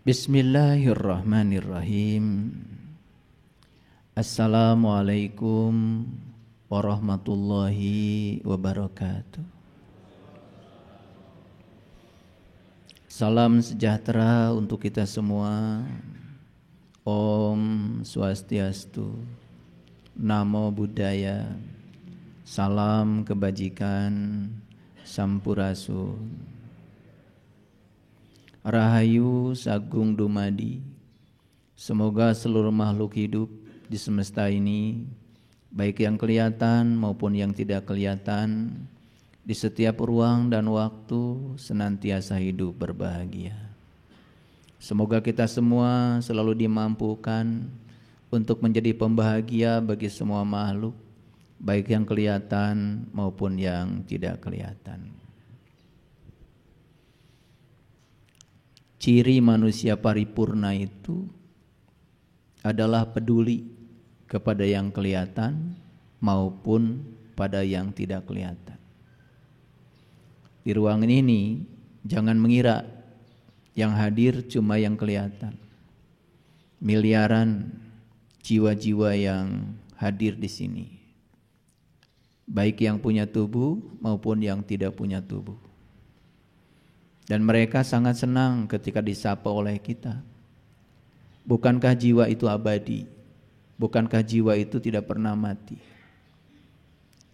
Bismillahirrahmanirrahim. Assalamualaikum warahmatullahi wabarakatuh. Salam sejahtera untuk kita semua. Om Swastiastu, Namo Buddhaya, salam kebajikan, Sampurasun. Rahayu Sagung Dumadi. Semoga seluruh makhluk hidup di semesta ini, baik yang kelihatan maupun yang tidak kelihatan, di setiap ruang dan waktu senantiasa hidup berbahagia. Semoga kita semua selalu dimampukan untuk menjadi pembahagia bagi semua makhluk, baik yang kelihatan maupun yang tidak kelihatan. Ciri manusia paripurna itu adalah peduli kepada yang kelihatan maupun pada yang tidak kelihatan. Di ruangan ini jangan mengira yang hadir cuma yang kelihatan. Miliaran jiwa-jiwa yang hadir di sini, baik yang punya tubuh maupun yang tidak punya tubuh. Dan mereka sangat senang ketika disapa oleh kita. Bukankah jiwa itu abadi? Bukankah jiwa itu tidak pernah mati?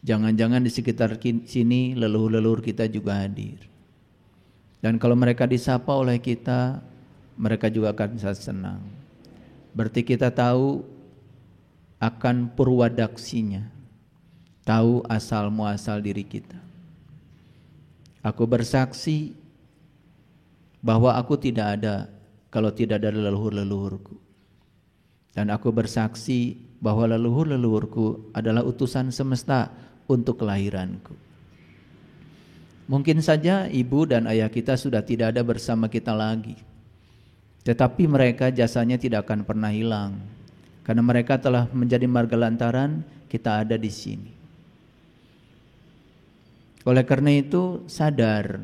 Jangan-jangan di sekitar sini leluhur-leluhur kita juga hadir. Dan kalau mereka disapa oleh kita, mereka juga akan sangat senang. Berarti kita tahu akan purwadaksinya, tahu asal muasal diri kita. Aku bersaksi bahwa aku tidak ada kalau tidak ada leluhur-leluhurku. Dan aku bersaksi bahwa leluhur-leluhurku adalah utusan semesta untuk kelahiranku. Mungkin saja ibu dan ayah kita sudah tidak ada bersama kita lagi, tetapi mereka jasanya tidak akan pernah hilang, karena mereka telah menjadi marga lantaran kita ada di sini. Oleh karena itu sadar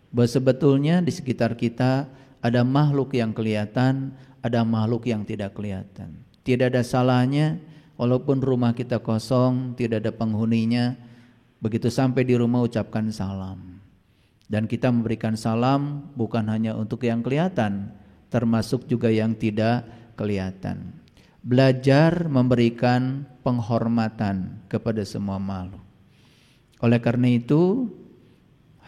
bahwa sebetulnya di sekitar kita ada makhluk yang kelihatan, ada makhluk yang tidak kelihatan. Tidak ada salahnya walaupun rumah kita kosong, tidak ada penghuninya, begitu sampai di rumah ucapkan salam. Dan kita memberikan salam bukan hanya untuk yang kelihatan, termasuk juga yang tidak kelihatan. Belajar memberikan penghormatan kepada semua makhluk. Oleh karena itu,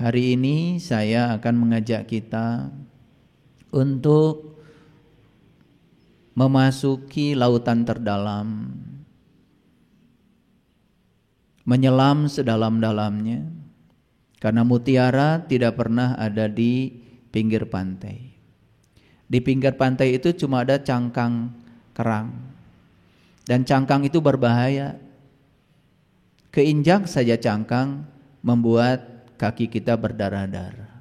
hari ini saya akan mengajak kita untuk memasuki lautan terdalam, menyelam sedalam-dalamnya, karena mutiara tidak pernah ada di pinggir pantai. Di pinggir pantai itu cuma ada cangkang kerang, dan cangkang itu berbahaya. Keinjak saja cangkang membuat kaki kita berdarah-darah.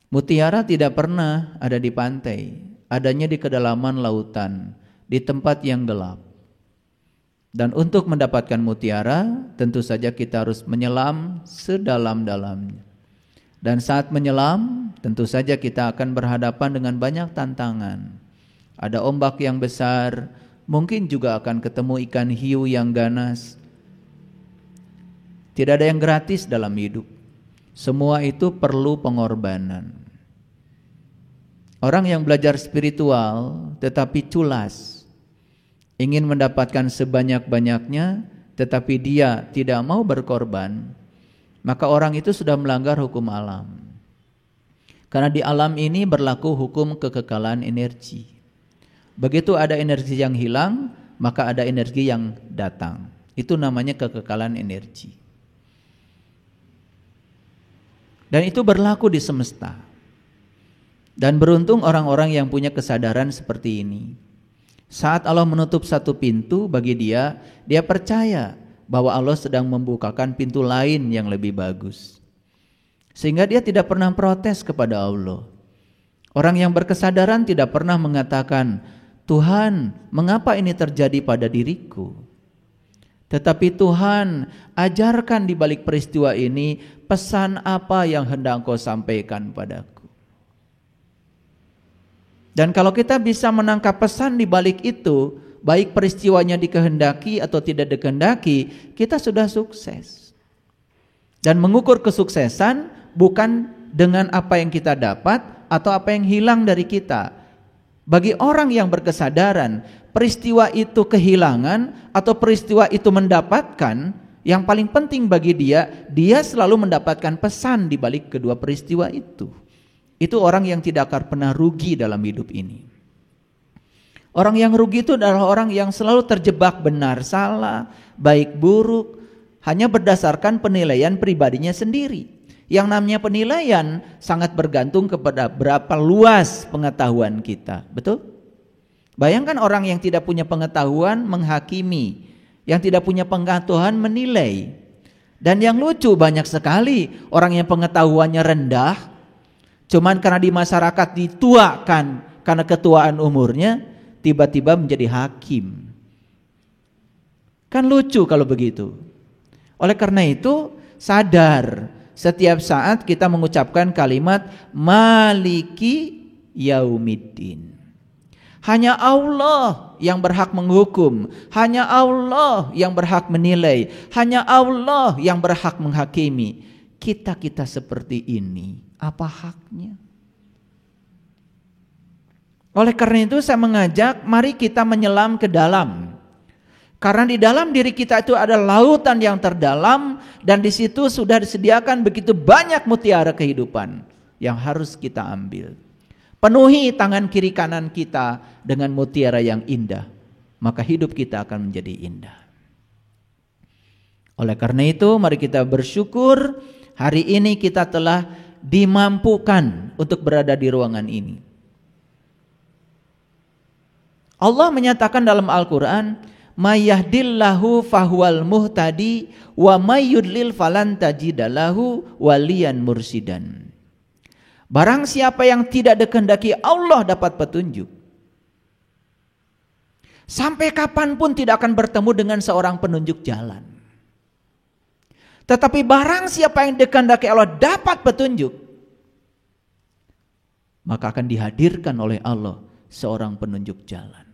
Mutiara tidak pernah ada di pantai, adanya di kedalaman lautan, di tempat yang gelap. Dan untuk mendapatkan mutiara, tentu saja kita harus menyelam sedalam-dalamnya. Dan saat menyelam, tentu saja kita akan berhadapan dengan banyak tantangan. Ada ombak yang besar, mungkin juga akan ketemu ikan hiu yang ganas. Tidak ada yang gratis dalam hidup. Semua itu perlu pengorbanan. Orang yang belajar spiritual tetapi culas, ingin mendapatkan sebanyak-banyaknya tetapi dia tidak mau berkorban, maka orang itu sudah melanggar hukum alam. Karena di alam ini berlaku hukum kekekalan energi. Begitu ada energi yang hilang, maka ada energi yang datang. Itu namanya kekekalan energi. Dan itu berlaku di semesta. Dan beruntung orang-orang yang punya kesadaran seperti ini. Saat Allah menutup satu pintu bagi dia, dia percaya bahwa Allah sedang membukakan pintu lain yang lebih bagus. Sehingga dia tidak pernah protes kepada Allah. Orang yang berkesadaran tidak pernah mengatakan, Tuhan, mengapa ini terjadi pada diriku? Tetapi Tuhan, ajarkan di balik peristiwa ini pesan apa yang hendak Engkau sampaikan padaku. Dan kalau kita bisa menangkap pesan di balik itu, baik peristiwanya dikehendaki atau tidak dikehendaki, kita sudah sukses. Dan mengukur kesuksesan bukan dengan apa yang kita dapat atau apa yang hilang dari kita. Bagi orang yang berkesadaran, peristiwa itu kehilangan atau peristiwa itu mendapatkan, yang paling penting bagi dia selalu mendapatkan pesan di balik kedua peristiwa itu. Itu orang yang tidak akan pernah rugi dalam hidup ini. Orang yang rugi itu adalah orang yang selalu terjebak benar salah, baik buruk, hanya berdasarkan penilaian pribadinya sendiri. Yang namanya penilaian sangat bergantung kepada berapa luas pengetahuan kita. Betul? Bayangkan orang yang tidak punya pengetahuan menghakimi, yang tidak punya pengetahuan menilai. Dan yang lucu, banyak sekali orang yang pengetahuannya rendah, cuman karena di masyarakat dituakan karena ketuaan umurnya, tiba-tiba menjadi hakim. Kan lucu kalau begitu. Oleh karena itu, sadar setiap saat kita mengucapkan kalimat Maliki Yaumiddin. Hanya Allah yang berhak menghukum, hanya Allah yang berhak menilai, hanya Allah yang berhak menghakimi. Kita-kita seperti ini, apa haknya? Oleh karena itu saya mengajak, mari kita menyelam ke dalam. Karena di dalam diri kita itu ada lautan yang terdalam, dan di situ sudah disediakan begitu banyak mutiara kehidupan yang harus kita ambil. Penuhi tangan kiri kanan kita dengan mutiara yang indah, maka hidup kita akan menjadi indah. Oleh karena itu mari kita bersyukur hari ini kita telah dimampukan untuk berada di ruangan ini. Allah menyatakan dalam Al-Quran, Mayahdillahu fahuwal muhtadi wa mayyudlil falan tajidalahu waliyan mursidan. Barang siapa yang tidak dikehendaki Allah dapat petunjuk. Sampai kapanpun tidak akan bertemu dengan seorang penunjuk jalan. Tetapi barang siapa yang dikehendaki Allah dapat petunjuk, maka akan dihadirkan oleh Allah seorang penunjuk jalan.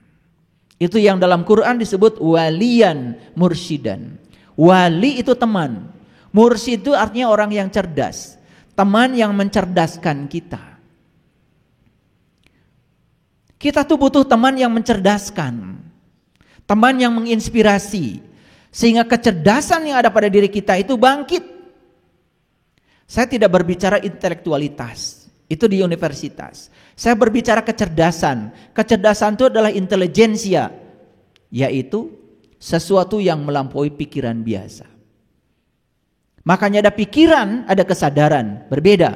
Itu yang dalam Quran disebut waliyan mursidan. Wali itu teman, mursid itu artinya orang yang cerdas, teman yang mencerdaskan kita. Kita tuh butuh teman yang mencerdaskan, teman yang menginspirasi, sehingga kecerdasan yang ada pada diri kita itu bangkit. Saya tidak berbicara intelektualitas, itu di universitas. Saya berbicara kecerdasan. Kecerdasan itu adalah intelijensia, yaitu sesuatu yang melampaui pikiran biasa. Makanya ada pikiran, ada kesadaran, berbeda.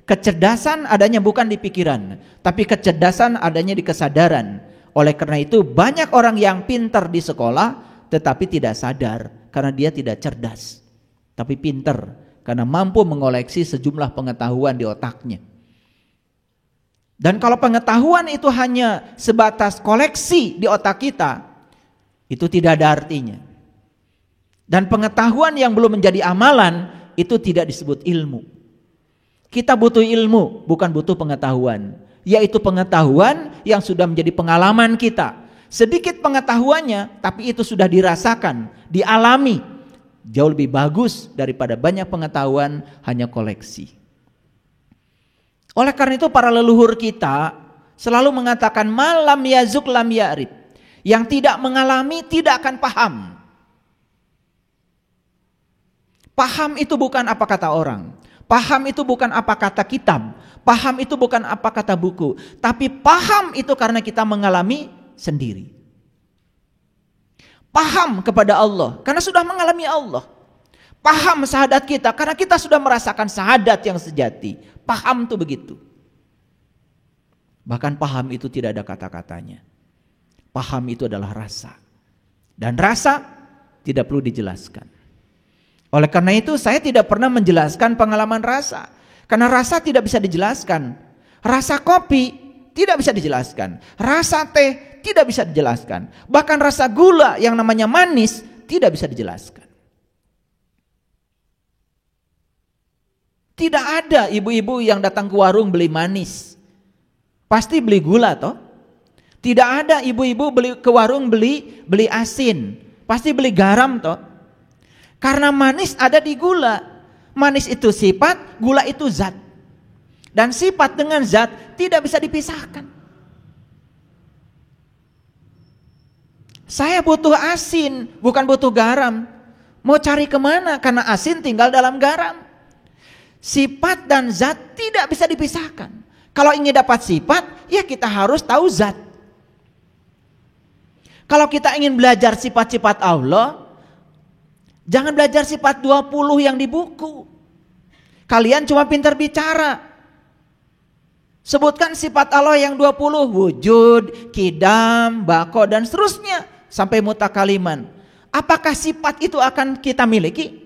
Kecerdasan adanya bukan di pikiran, tapi kecerdasan adanya di kesadaran. Oleh karena itu banyak orang yang pintar di sekolah tetapi tidak sadar karena dia tidak cerdas, tapi pintar karena mampu mengoleksi sejumlah pengetahuan di otaknya. Dan kalau pengetahuan itu hanya sebatas koleksi di otak kita, itu tidak ada artinya. Dan pengetahuan yang belum menjadi amalan, itu tidak disebut ilmu. Kita butuh ilmu, bukan butuh pengetahuan. Yaitu pengetahuan yang sudah menjadi pengalaman kita. Sedikit pengetahuannya, tapi itu sudah dirasakan, dialami. Jauh lebih bagus daripada banyak pengetahuan hanya koleksi. Oleh karena itu para leluhur kita selalu mengatakan malam yazuk lam ya'rif. Yang tidak mengalami tidak akan paham. Paham itu bukan apa kata orang. Paham itu bukan apa kata kitab. Paham itu bukan apa kata buku. Tapi paham itu karena kita mengalami sendiri. Paham kepada Allah karena sudah mengalami Allah. Paham syahadat kita karena kita sudah merasakan syahadat yang sejati. Paham itu begitu. Bahkan paham itu tidak ada kata-katanya. Paham itu adalah rasa. Dan rasa tidak perlu dijelaskan. Oleh karena itu saya tidak pernah menjelaskan pengalaman rasa. Karena rasa tidak bisa dijelaskan. Rasa kopi tidak bisa dijelaskan. Rasa teh tidak bisa dijelaskan. Bahkan rasa gula yang namanya manis tidak bisa dijelaskan. Tidak ada ibu-ibu yang datang ke warung beli manis. Pasti beli gula toh? Tidak ada ibu-ibu beli ke warung beli asin. Pasti beli garam toh? Karena manis ada di gula. Manis itu sifat, gula itu zat. Dan sifat dengan zat tidak bisa dipisahkan. Saya butuh asin, bukan butuh garam. Mau cari kemana? Karena asin tinggal dalam garam. Sifat dan zat tidak bisa dipisahkan. Kalau ingin dapat sifat, ya kita harus tahu zat. Kalau kita ingin belajar sifat-sifat Allah, jangan belajar sifat 20 yang di buku. Kalian cuma pintar bicara. Sebutkan sifat Allah yang 20, wujud, kidam, bako, dan seterusnya. Sampai mutakaliman. Apakah sifat itu akan kita miliki?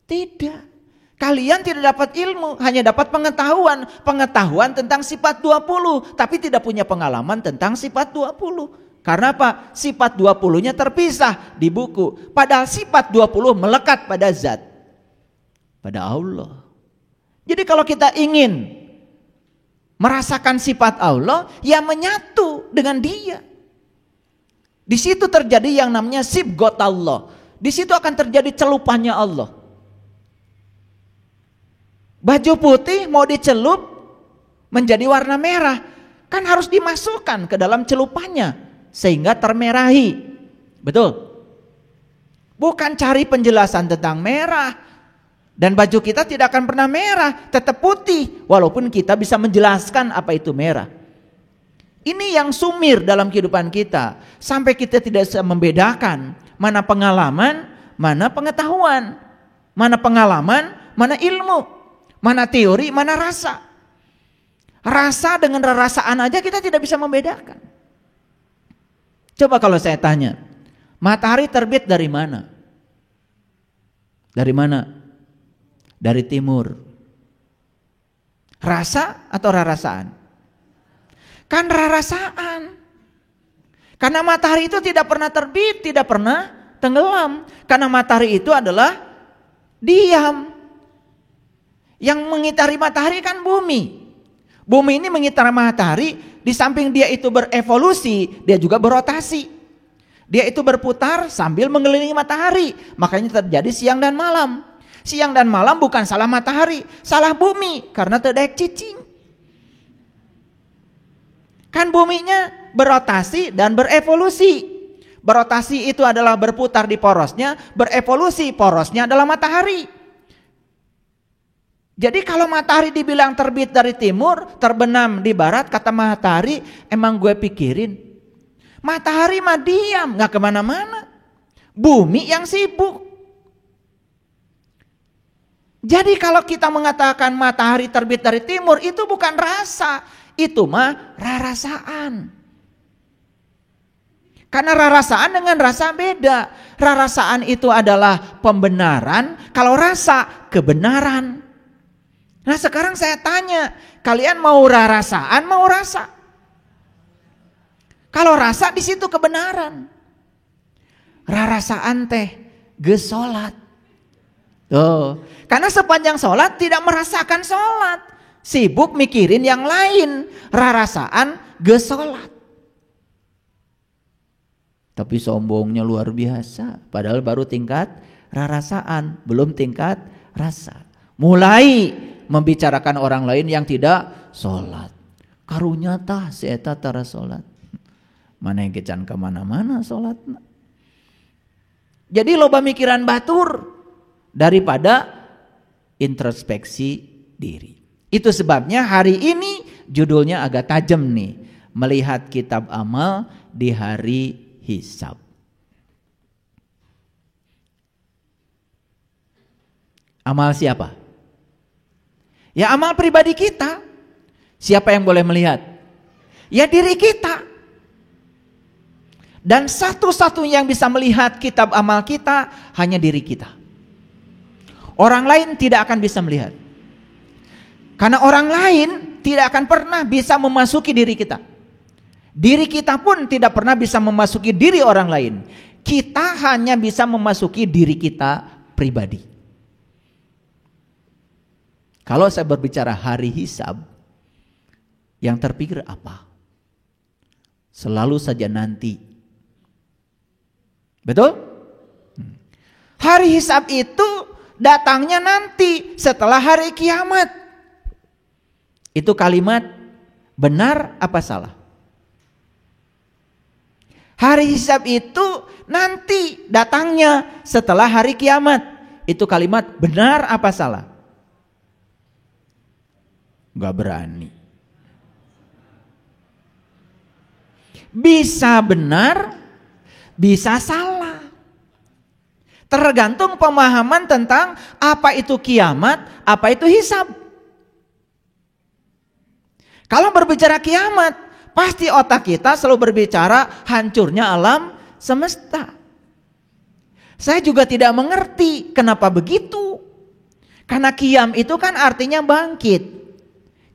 Tidak. Kalian tidak dapat ilmu, hanya dapat pengetahuan. Pengetahuan tentang sifat 20, tapi tidak punya pengalaman tentang sifat 20. Karena apa? Sifat 20-nya terpisah di buku. Padahal sifat 20 melekat pada zat. Pada Allah. Jadi kalau kita ingin merasakan sifat Allah, ya menyatu dengan Dia. Di situ terjadi yang namanya sibgot Allah. Di situ akan terjadi celupannya Allah. Baju putih mau dicelup menjadi warna merah, kan harus dimasukkan ke dalam celupannya sehingga termerahi. Betul? Bukan cari penjelasan tentang merah. Dan baju kita tidak akan pernah merah, tetap putih walaupun kita bisa menjelaskan apa itu merah. Ini yang sumir dalam kehidupan kita, sampai kita tidak bisa membedakan mana pengalaman, mana pengetahuan, mana pengalaman, mana ilmu, mana teori, mana rasa. Rasa dengan rasaan aja kita tidak bisa membedakan. Coba kalau saya tanya, matahari terbit dari mana? Dari mana? Dari timur. Rasa atau rarasaan? Kan rarasaan. Karena matahari itu tidak pernah terbit, tidak pernah tenggelam. Karena matahari itu adalah diam. Yang mengitari matahari kan bumi. Bumi ini mengitari matahari, di samping dia itu berevolusi, dia juga berotasi. Dia itu berputar sambil mengelilingi matahari. Makanya terjadi siang dan malam. Siang dan malam bukan salah matahari, salah bumi karena terdaik cicing. Kan buminya berotasi dan berevolusi. Berotasi itu adalah berputar di porosnya, berevolusi porosnya adalah matahari. Jadi kalau matahari dibilang terbit dari timur, terbenam di barat, kata matahari, emang gue pikirin. Matahari mah diam, gak kemana-mana. Bumi yang sibuk. Jadi kalau kita mengatakan matahari terbit dari timur, itu bukan rasa, itu mah rarasaan. Karena rarasaan dengan rasa beda. Rarasaan itu adalah pembenaran, kalau rasa kebenaran. Nah sekarang saya tanya, kalian mau rarasaan, mau rasa? Kalau rasa di situ kebenaran. Rarasaan teh geus salat. Tuh, karena sepanjang sholat tidak merasakan sholat, sibuk mikirin yang lain, rarasaan geus sholat. Tapi sombongnya luar biasa, padahal baru tingkat rarasaan, belum tingkat rasa. Mulai membicarakan orang lain yang tidak sholat. Karunya tah si eta tara sholat. Mana yang kecan kemana-mana sholatna. Jadi loba mikiran batur daripada introspeksi diri. Itu sebabnya hari ini judulnya agak tajam nih, melihat kitab amal di hari hisab. Amal siapa? Ya amal pribadi kita. Siapa yang boleh melihat? Ya diri kita. Dan satu-satunya yang bisa melihat kitab amal kita hanya diri kita. Orang lain tidak akan bisa melihat. Karena orang lain tidak akan pernah bisa memasuki diri kita. Diri kita pun tidak pernah bisa memasuki diri orang lain. Kita hanya bisa memasuki diri kita pribadi. Kalau saya berbicara hari hisab, Yang terpikir apa? Selalu saja nanti. Betul? Hari hisab itu datangnya nanti setelah hari kiamat. Itu kalimat benar apa salah? Hari hisab itu nanti datangnya setelah hari kiamat. Itu kalimat benar apa salah? Gak berani. Bisa benar, bisa salah. Tergantung pemahaman tentang apa itu kiamat, apa itu hisab. Kalau berbicara kiamat, pasti otak kita selalu berbicara hancurnya alam semesta. Saya juga tidak mengerti kenapa begitu. Karena qiyam itu kan artinya bangkit.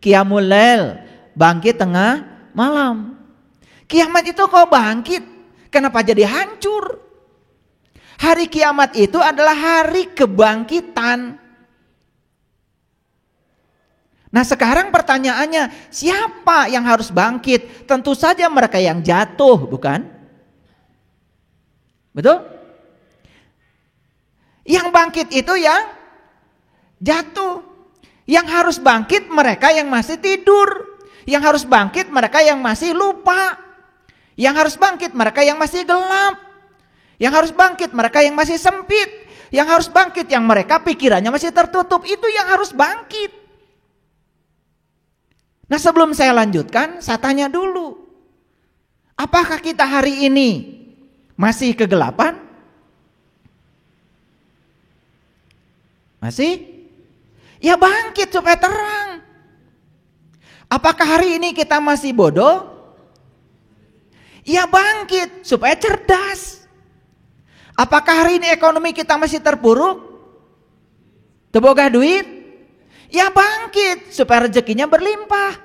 Qiyamul lail, bangkit tengah malam. Kiamat itu kok bangkit? Kenapa jadi hancur? Hari kiamat itu adalah hari kebangkitan. Nah sekarang pertanyaannya, siapa yang harus bangkit? Tentu saja mereka yang jatuh, bukan? Betul? Yang bangkit itu yang jatuh. Yang harus bangkit mereka yang masih tidur. Yang harus bangkit mereka yang masih lupa. Yang harus bangkit mereka yang masih gelap. Yang harus bangkit mereka yang masih sempit. Yang harus bangkit yang mereka pikirannya masih tertutup. Itu yang harus bangkit. Nah sebelum saya lanjutkan, saya tanya dulu. Apakah kita hari ini masih kegelapan? Masih? Ya bangkit supaya terang. Apakah hari ini kita masih bodoh? Ya bangkit supaya cerdas. Apakah hari ini ekonomi kita masih terpuruk? Teboga duit? Ya bangkit supaya rezekinya berlimpah.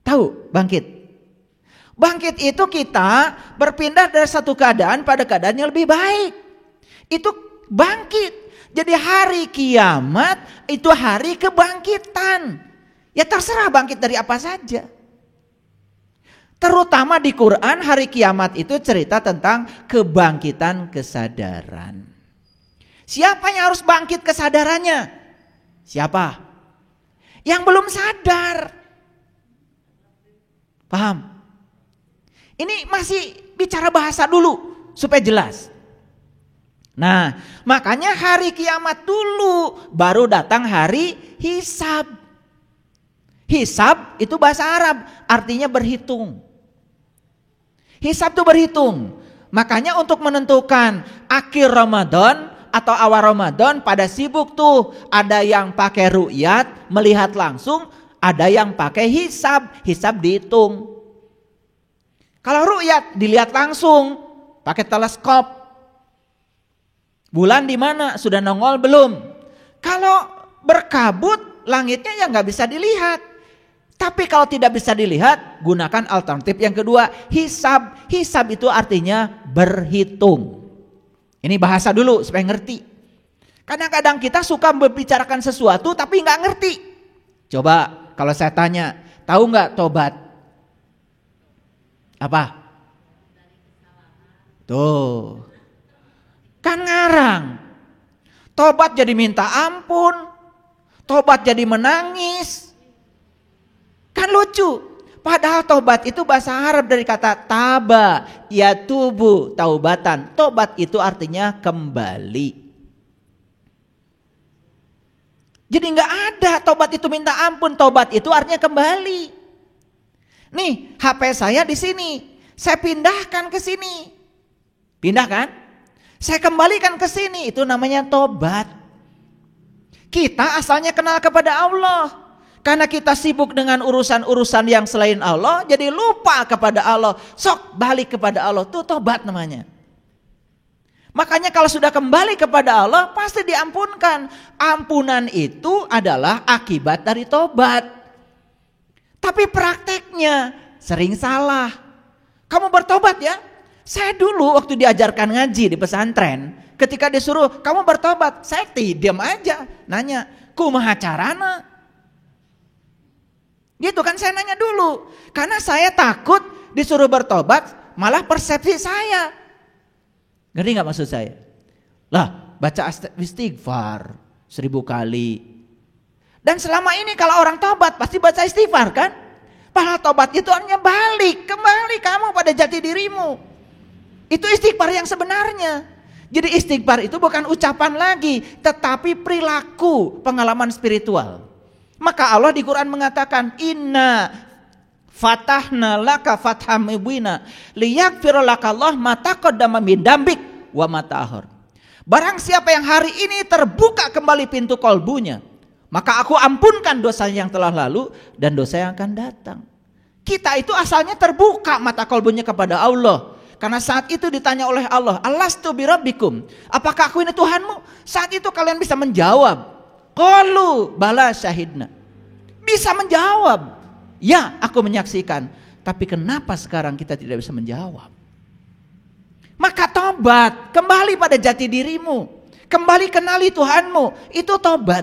Tahu bangkit? Bangkit itu kita berpindah dari satu keadaan pada keadaan yang lebih baik. Itu bangkit. Jadi hari kiamat itu hari kebangkitan. Ya terserah bangkit dari apa saja. Terutama di Quran hari kiamat itu cerita tentang kebangkitan kesadaran. Siapa yang harus bangkit kesadarannya? Siapa? Yang belum sadar. Paham? Ini masih bicara bahasa dulu supaya jelas. Nah, makanya hari kiamat dulu baru datang hari hisab. Hisab itu bahasa Arab, artinya berhitung. Hisab itu berhitung. Makanya untuk menentukan akhir Ramadan atau awal Ramadan pada sibuk tuh. Ada yang pakai ru'yat, melihat langsung. Ada yang pakai hisab, hisab dihitung. Kalau ru'yat dilihat langsung, pakai teleskop. Bulan di mana? Sudah nongol belum? Kalau berkabut, langitnya ya nggak bisa dilihat. Tapi kalau tidak bisa dilihat, gunakan alternatif yang kedua, hisab. Hisab itu artinya berhitung. Ini bahasa dulu supaya ngerti. Kadang-kadang kita suka membicarakan sesuatu tapi nggak ngerti. Coba kalau saya tanya, tahu nggak tobat? Apa? Tuh. Kan ngarang. Tobat jadi minta ampun. Tobat jadi menangis. Kan lucu. Padahal tobat itu bahasa Arab dari kata taba, yatubu, taubatan. Tobat itu artinya kembali. Jadi nggak ada tobat itu minta ampun, tobat itu artinya kembali. Nih, HP saya di sini. Saya pindahkan ke sini. Pindahkan? Saya kembalikan ke sini, itu namanya tobat. Kita asalnya kenal kepada Allah. Karena kita sibuk dengan urusan-urusan yang selain Allah, jadi lupa kepada Allah. Sok balik kepada Allah, itu tobat namanya. Makanya kalau sudah kembali kepada Allah, pasti diampunkan. Ampunan itu adalah akibat dari tobat. Tapi prakteknya sering salah. Kamu bertobat ya? Saya dulu waktu diajarkan ngaji di pesantren, ketika disuruh kamu bertobat, saya diam aja, nanya, kumaha carana? Gitu kan, saya nanya dulu. Karena saya takut disuruh bertobat, malah persepsi saya. Ngerti gak maksud saya? Lah, baca istighfar 1000 kali. Dan selama ini kalau orang tobat pasti baca istighfar kan? Padahal tobat itu hanya balik, kembali kamu pada jati dirimu. Itu istighfar yang sebenarnya. Jadi istighfar itu bukan ucapan lagi, tetapi perilaku, pengalaman spiritual. Maka Allah di Quran mengatakan, Inna fatahna laka fatham mubina liyaghfira laka Allah ma taqaddama min dambik wa ma ta'akhkhar. Barang siapa yang hari ini terbuka kembali pintu kolbunya, maka aku ampunkan dosa yang telah lalu dan dosa yang akan datang. Kita itu asalnya terbuka mata kolbunya kepada Allah. Karena saat itu ditanya oleh Allah, Alastu birabbikum, apakah aku ini Tuhanmu? Saat itu kalian bisa menjawab, qalu bala syahidna. Bisa menjawab, ya aku menyaksikan. Tapi kenapa sekarang kita tidak bisa menjawab? Maka tobat, kembali pada jati dirimu, kembali kenali Tuhanmu, itu tobat.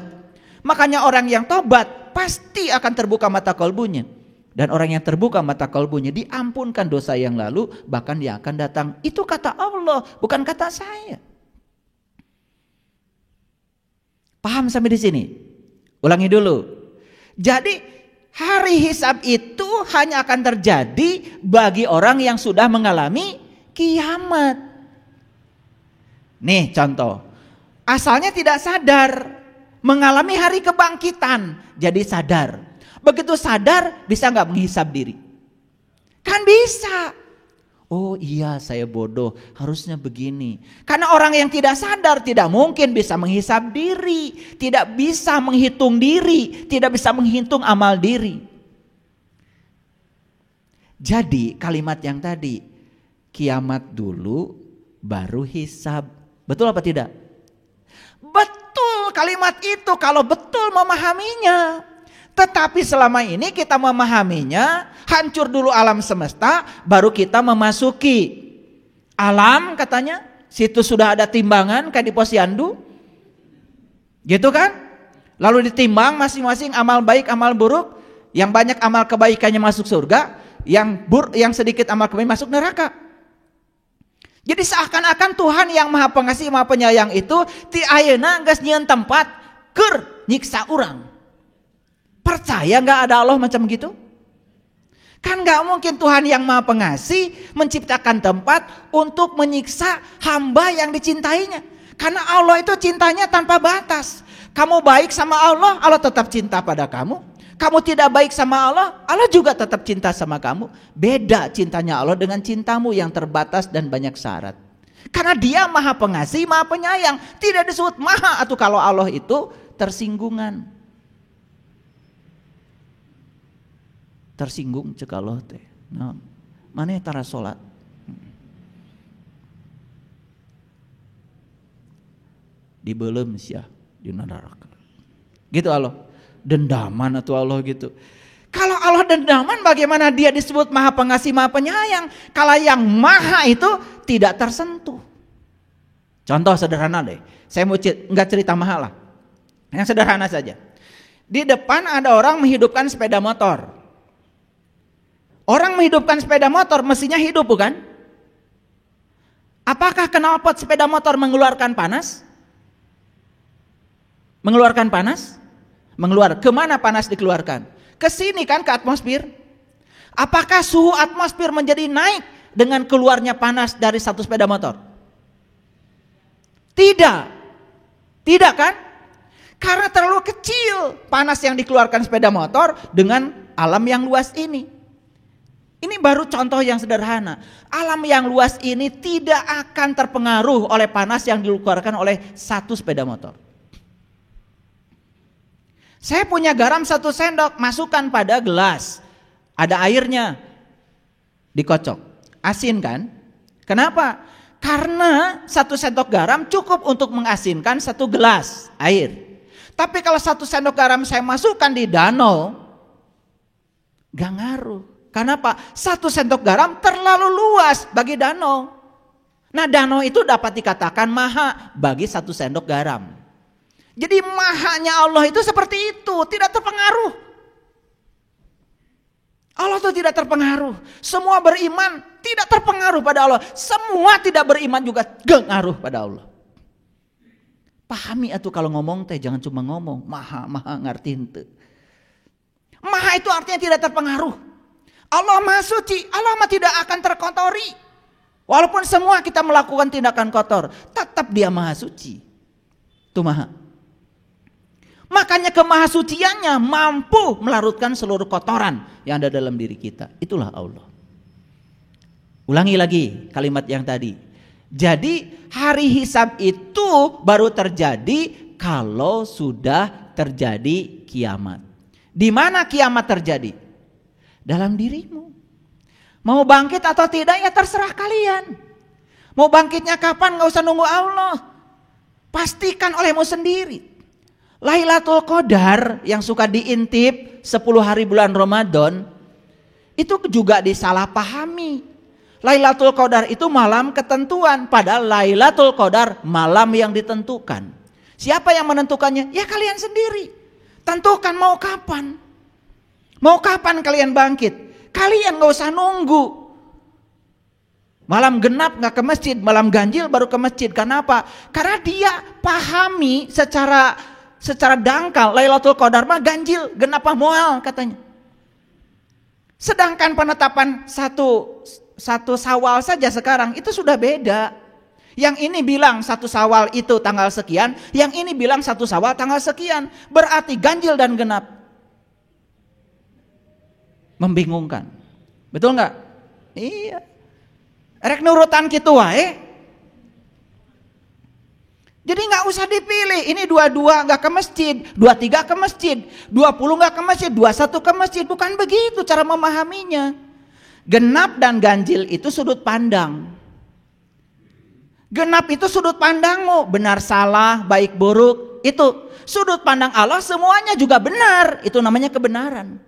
Makanya orang yang tobat pasti akan terbuka mata kolbunya. Dan orang yang terbuka mata kolbunya diampunkan dosa yang lalu, bahkan yang akan datang. Itu kata Allah, bukan kata saya. Paham sampai di sini? Ulangi dulu. Jadi hari hisab itu hanya akan terjadi bagi orang yang sudah mengalami kiamat. Nih contoh. Asalnya tidak sadar, mengalami hari kebangkitan, jadi sadar. Begitu sadar, bisa gak menghisab diri? Kan bisa. Oh iya, saya bodoh, harusnya begini. Karena orang yang tidak sadar tidak mungkin bisa menghisab diri, tidak bisa menghitung diri, tidak bisa menghitung amal diri. Jadi kalimat yang tadi, kiamat dulu baru hisab. Betul apa tidak? Betul kalimat itu kalau betul memahaminya. Tetapi selama ini kita memahaminya, hancur dulu alam semesta, baru kita memasuki alam katanya. Situ sudah ada timbangan kayak di posyandu. Gitu kan? Lalu ditimbang masing-masing amal baik, amal buruk. Yang banyak amal kebaikannya masuk surga, yang sedikit amal kebaikan masuk neraka. Jadi seakan-akan Tuhan yang Maha Pengasih, Maha Penyayang itu ti ayeuna geus nyieun tempat keur nyiksa urang. Percaya gak ada Allah macam gitu? Kan gak mungkin Tuhan yang Maha Pengasih menciptakan tempat untuk menyiksa hamba yang dicintainya. Karena Allah itu cintanya tanpa batas. Kamu baik sama Allah, Allah tetap cinta pada kamu. Kamu tidak baik sama Allah, Allah juga tetap cinta sama kamu. Beda cintanya Allah dengan cintamu yang terbatas dan banyak syarat. Karena Dia Maha Pengasih, Maha Penyayang. Tidak disebut Maha atau kalau Allah itu tersinggungan. Tersinggung cek Allah teh. Nah, mana tara salat? Dibelem sia di neraka. Gitu Allah. Dendaman atau Allah gitu. Kalau Allah dendaman, bagaimana Dia disebut Maha Pengasih, Maha Penyayang? Kalau yang Maha itu tidak tersentuh. Contoh sederhana deh. Saya mau nggak cerita mahal lah. Yang sederhana saja. Di depan ada orang menghidupkan sepeda motor. Orang menghidupkan sepeda motor mestinya hidup bukan? Apakah knalpot sepeda motor mengeluarkan panas? Mengeluarkan panas? Kemana panas dikeluarkan? Ke sini kan, ke atmosfer. Apakah suhu atmosfer menjadi naik dengan keluarnya panas dari satu sepeda motor? Tidak. Tidak kan? Karena terlalu kecil panas yang dikeluarkan sepeda motor dengan alam yang luas ini. Ini baru contoh yang sederhana. Alam yang luas ini tidak akan terpengaruh oleh panas yang dikeluarkan oleh satu sepeda motor. Saya punya garam 1 sendok, masukkan pada gelas. Ada airnya, dikocok. Asin kan? Kenapa? Karena 1 sendok garam cukup untuk mengasinkan 1 gelas air. Tapi kalau 1 sendok garam saya masukkan di danau, gak ngaruh. Kenapa? 1 sendok garam terlalu luas bagi danau. Nah, danau itu dapat dikatakan maha bagi 1 sendok garam. Jadi mahanya Allah itu seperti itu, tidak terpengaruh. Allah itu tidak terpengaruh. Semua beriman tidak terpengaruh pada Allah. Semua tidak beriman juga pengaruh pada Allah. Pahami atuh kalau ngomong teh jangan cuma ngomong. Maha ngerti henteu. Maha itu artinya tidak terpengaruh. Allah maha suci. Allah mah tidak akan terkotori. Walaupun semua kita melakukan tindakan kotor, tetap dia maha suci. Itu maha. Makanya kemahasuciannya mampu melarutkan seluruh kotoran yang ada dalam diri kita. Itulah Allah. Ulangi lagi kalimat yang tadi. Jadi hari hisab itu baru terjadi kalau sudah terjadi kiamat. Di mana kiamat terjadi? Dalam dirimu. Mau bangkit atau tidak ya terserah kalian. Mau bangkitnya kapan gak usah nunggu Allah. Pastikan olehmu sendiri. Lailatul Qadar yang suka diintip 10 hari bulan Ramadan itu juga disalahpahami. Lailatul Qadar itu malam ketentuan, padahal Lailatul Qadar malam yang ditentukan. Siapa yang menentukannya? Ya kalian sendiri. Tentukan mau kapan. Mau kapan kalian bangkit? Kalian gak usah nunggu. Malam genap gak ke masjid, malam ganjil baru ke masjid. Kenapa? Karena dia pahami secara dangkal Lailatul Qadar mah ganjil, genap moal katanya. Sedangkan penetapan satu Syawal saja sekarang itu sudah beda. Yang ini bilang 1 Syawal itu tanggal sekian, yang ini bilang 1 Syawal tanggal sekian. Berarti ganjil dan genap. Membingungkan. Betul nggak? Iya. Rek nurutan kitu wae. Jadi nggak usah dipilih. Ini 22 nggak ke masjid, 23 ke masjid, 20 nggak ke masjid, 21 ke masjid. Bukan begitu cara memahaminya. Genap dan ganjil itu sudut pandang. Genap itu sudut pandangmu, benar salah, baik buruk. Itu sudut pandang Allah semuanya juga benar. Itu namanya kebenaran.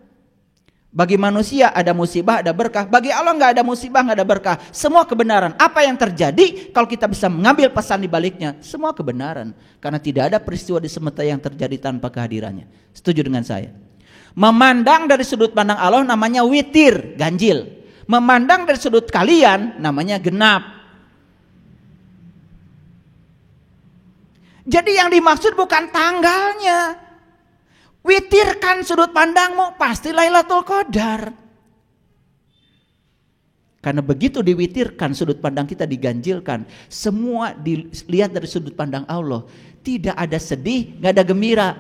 Bagi manusia ada musibah, ada berkah. Bagi Allah nggak ada musibah, nggak ada berkah. Semua kebenaran. Apa yang terjadi kalau kita bisa mengambil pesan di baliknya? Semua kebenaran. Karena tidak ada peristiwa di semesta yang terjadi tanpa kehadirannya. Setuju dengan saya? Memandang dari sudut pandang Allah namanya witir, ganjil. Memandang dari sudut kalian namanya genap. Jadi yang dimaksud bukan tanggalnya. Witirkan sudut pandangmu, pasti Lailatul Qadar. Karena begitu diwitirkan, sudut pandang kita diganjilkan. Semua dilihat dari sudut pandang Allah. Tidak ada sedih, gak ada gembira.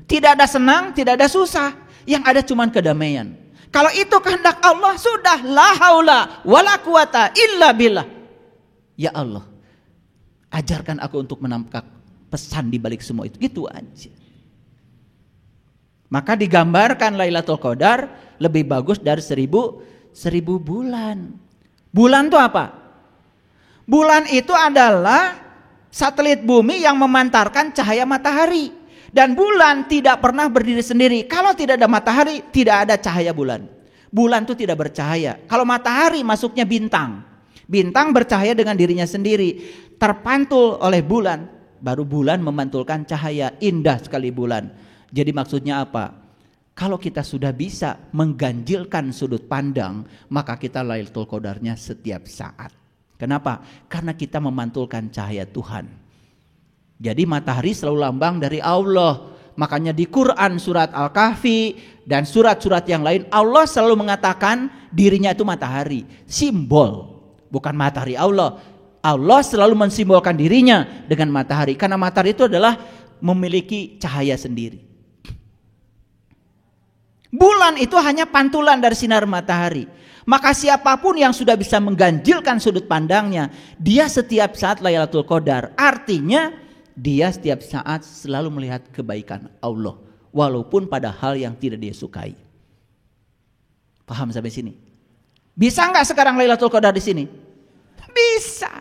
Tidak ada senang, tidak ada susah. Yang ada cuma kedamaian. Kalau itu kehendak Allah, sudah la haula wala quwata illa billah. Ya Allah, ajarkan aku untuk menangkap pesan di balik semua itu, gitu aja. Maka digambarkan Lailatul Qadar lebih bagus dari 1000 bulan. Bulan itu apa? Bulan itu adalah satelit bumi yang memantarkan cahaya matahari. Dan bulan tidak pernah berdiri sendiri. Kalau tidak ada matahari, tidak ada cahaya bulan. Bulan itu tidak bercahaya. Kalau matahari masuknya bintang. Bintang bercahaya dengan dirinya sendiri. Terpantul oleh bulan. Baru bulan memantulkan cahaya. Indah sekali bulan. Jadi maksudnya apa? Kalau kita sudah bisa mengganjilkan sudut pandang, maka kita Lailatul Qadarnya setiap saat. Kenapa? Karena kita memantulkan cahaya Tuhan. Jadi matahari selalu lambang dari Allah. Makanya di Quran surat Al-Kahfi dan surat-surat yang lain Allah selalu mengatakan dirinya itu matahari. Simbol, bukan matahari Allah. Allah selalu mensimbolkan dirinya dengan matahari. Karena matahari itu adalah memiliki cahaya sendiri. Bulan itu hanya pantulan dari sinar matahari. Maka siapapun yang sudah bisa mengganjilkan sudut pandangnya, dia setiap saat Lailatul Qadar. Artinya dia setiap saat selalu melihat kebaikan Allah. Walaupun pada hal yang tidak dia sukai. Paham sampai sini? Bisa nggak sekarang Lailatul Qadar di sini? Bisa.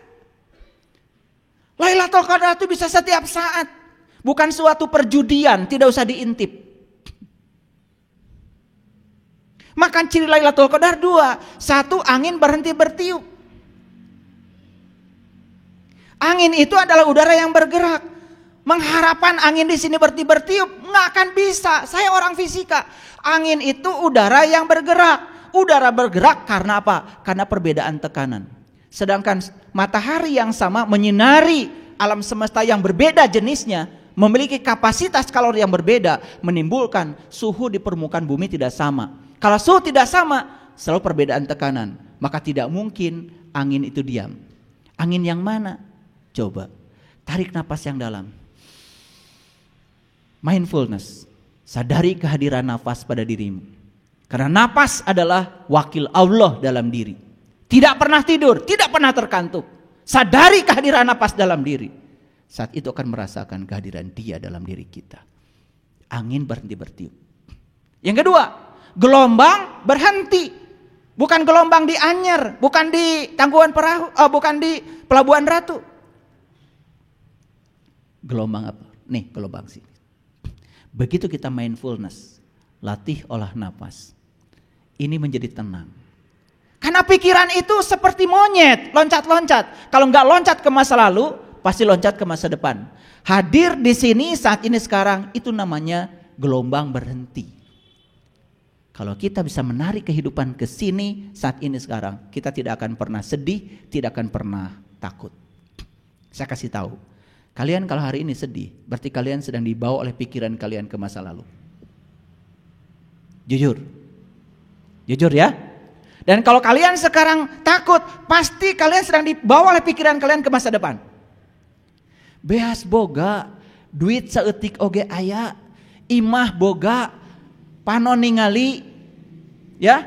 Lailatul Qadar itu bisa setiap saat. Bukan suatu perjudian, tidak usah diintip. Maka ciri Lailatul Qadar 2. 1, angin berhenti bertiup. Angin itu adalah udara yang bergerak. Mengharapkan angin di sini bertiup, nggak akan bisa. Saya orang fisika. Angin itu udara yang bergerak. Udara bergerak karena apa? Karena perbedaan tekanan. Sedangkan matahari yang sama menyinari alam semesta yang berbeda jenisnya, memiliki kapasitas kalori yang berbeda, menimbulkan suhu di permukaan bumi tidak sama. Kalau suhu tidak sama, selalu perbedaan tekanan. Maka tidak mungkin angin itu diam. Angin yang mana? Coba tarik napas yang dalam. Mindfulness, sadari kehadiran nafas pada dirimu. Karena nafas adalah wakil Allah dalam diri. Tidak pernah tidur, tidak pernah terkantuk. Sadari kehadiran nafas dalam diri. Saat itu akan merasakan kehadiran Dia dalam diri kita. Angin berhenti bertiup. Yang kedua, gelombang berhenti. Bukan gelombang di Anyer, bukan di Tangkuban Perahu, bukan di Pelabuhan Ratu. Gelombang apa? Nih, gelombang sini. Begitu kita mindfulness, latih olah napas, ini menjadi tenang. Karena pikiran itu seperti monyet, loncat-loncat. Kalau nggak loncat ke masa lalu, pasti loncat ke masa depan. Hadir di sini saat ini sekarang, itu namanya gelombang berhenti. Kalau kita bisa menarik kehidupan ke sini saat ini sekarang, kita tidak akan pernah sedih, tidak akan pernah takut. Saya kasih tahu. Kalian kalau hari ini sedih, berarti kalian sedang dibawa oleh pikiran kalian ke masa lalu. Jujur. Jujur ya. Dan kalau kalian sekarang takut, pasti kalian sedang dibawa oleh pikiran kalian ke masa depan. Beas boga, duit saeutik oge aya, imah boga, panon ningali, ya,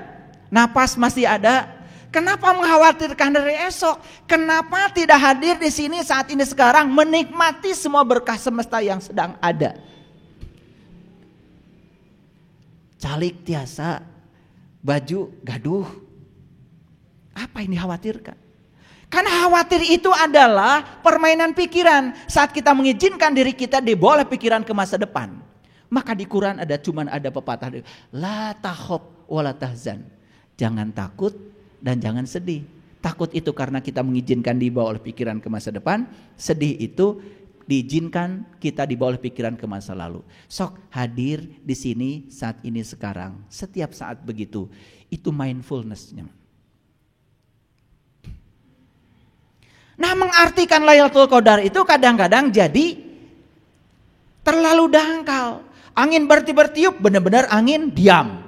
napas masih ada. Kenapa mengkhawatirkan dari esok? Kenapa tidak hadir di sini saat ini sekarang menikmati semua berkah semesta yang sedang ada? Calik tiasa, baju gaduh. Apa yang dikhawatirkan? Karena khawatir itu adalah permainan pikiran. Saat kita mengizinkan diri kita dibawa oleh pikiran ke masa depan. Maka di Quran cuman ada pepatah, la takhaf wa la tahzan. Jangan takut dan jangan sedih. Takut itu karena kita mengizinkan dibawa oleh pikiran ke masa depan. Sedih itu diizinkan kita dibawa oleh pikiran ke masa lalu. Sok hadir di sini saat ini sekarang. Setiap saat begitu. Itu mindfulness-nya. Nah, mengartikan Lailatul Qadar itu kadang-kadang jadi terlalu dangkal. Angin bertiup, benar-benar angin diam.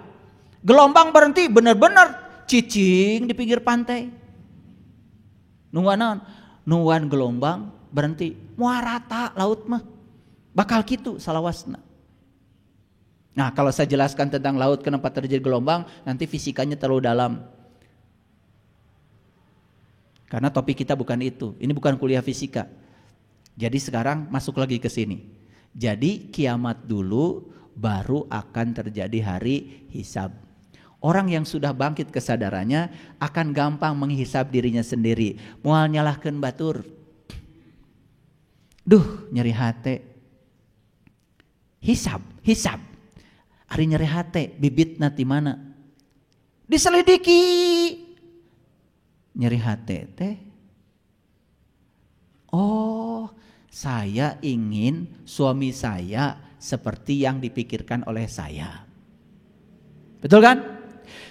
Gelombang berhenti, benar-benar cicing di pinggir pantai. Nuan gelombang berhenti. Moal rata laut mah. Bakal gitu salawasna. Nah, kalau saya jelaskan tentang laut kenapa terjadi gelombang, nanti fisikanya terlalu dalam. Karena topik kita bukan itu. Ini bukan kuliah fisika. Jadi sekarang masuk lagi ke sini. Jadi kiamat dulu baru akan terjadi hari hisab. Orang yang sudah bangkit kesadarannya akan gampang menghisab dirinya sendiri. Moal nyalahkeun batur. Duh, nyeri hate. Hisab. Ari nyeri hate, bibitna ti mana? Diselidiki. Nyeri hate teh. Oh, saya ingin suami saya seperti yang dipikirkan oleh saya. Betul kan?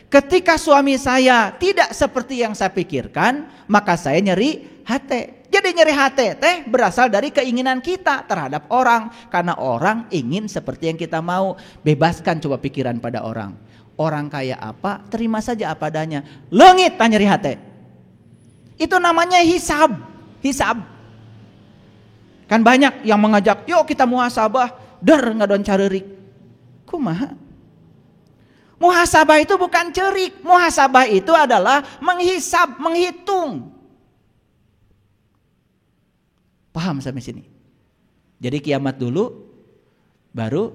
Ketika suami saya tidak seperti yang saya pikirkan, maka saya nyeri hati. Jadi nyeri hati teh berasal dari keinginan kita terhadap orang. Karena orang ingin seperti yang kita mau. Bebaskan coba pikiran pada orang. Orang kayak apa, terima saja apa adanya. Leungit tah nyeri hati. Itu namanya hisab. Kan banyak yang mengajak, yuk kita muhasabah, ngadon careurik. Kumaha? Muhasabah itu bukan cerik. Muhasabah itu adalah menghisab, menghitung. Paham sampai sini? Jadi kiamat dulu, baru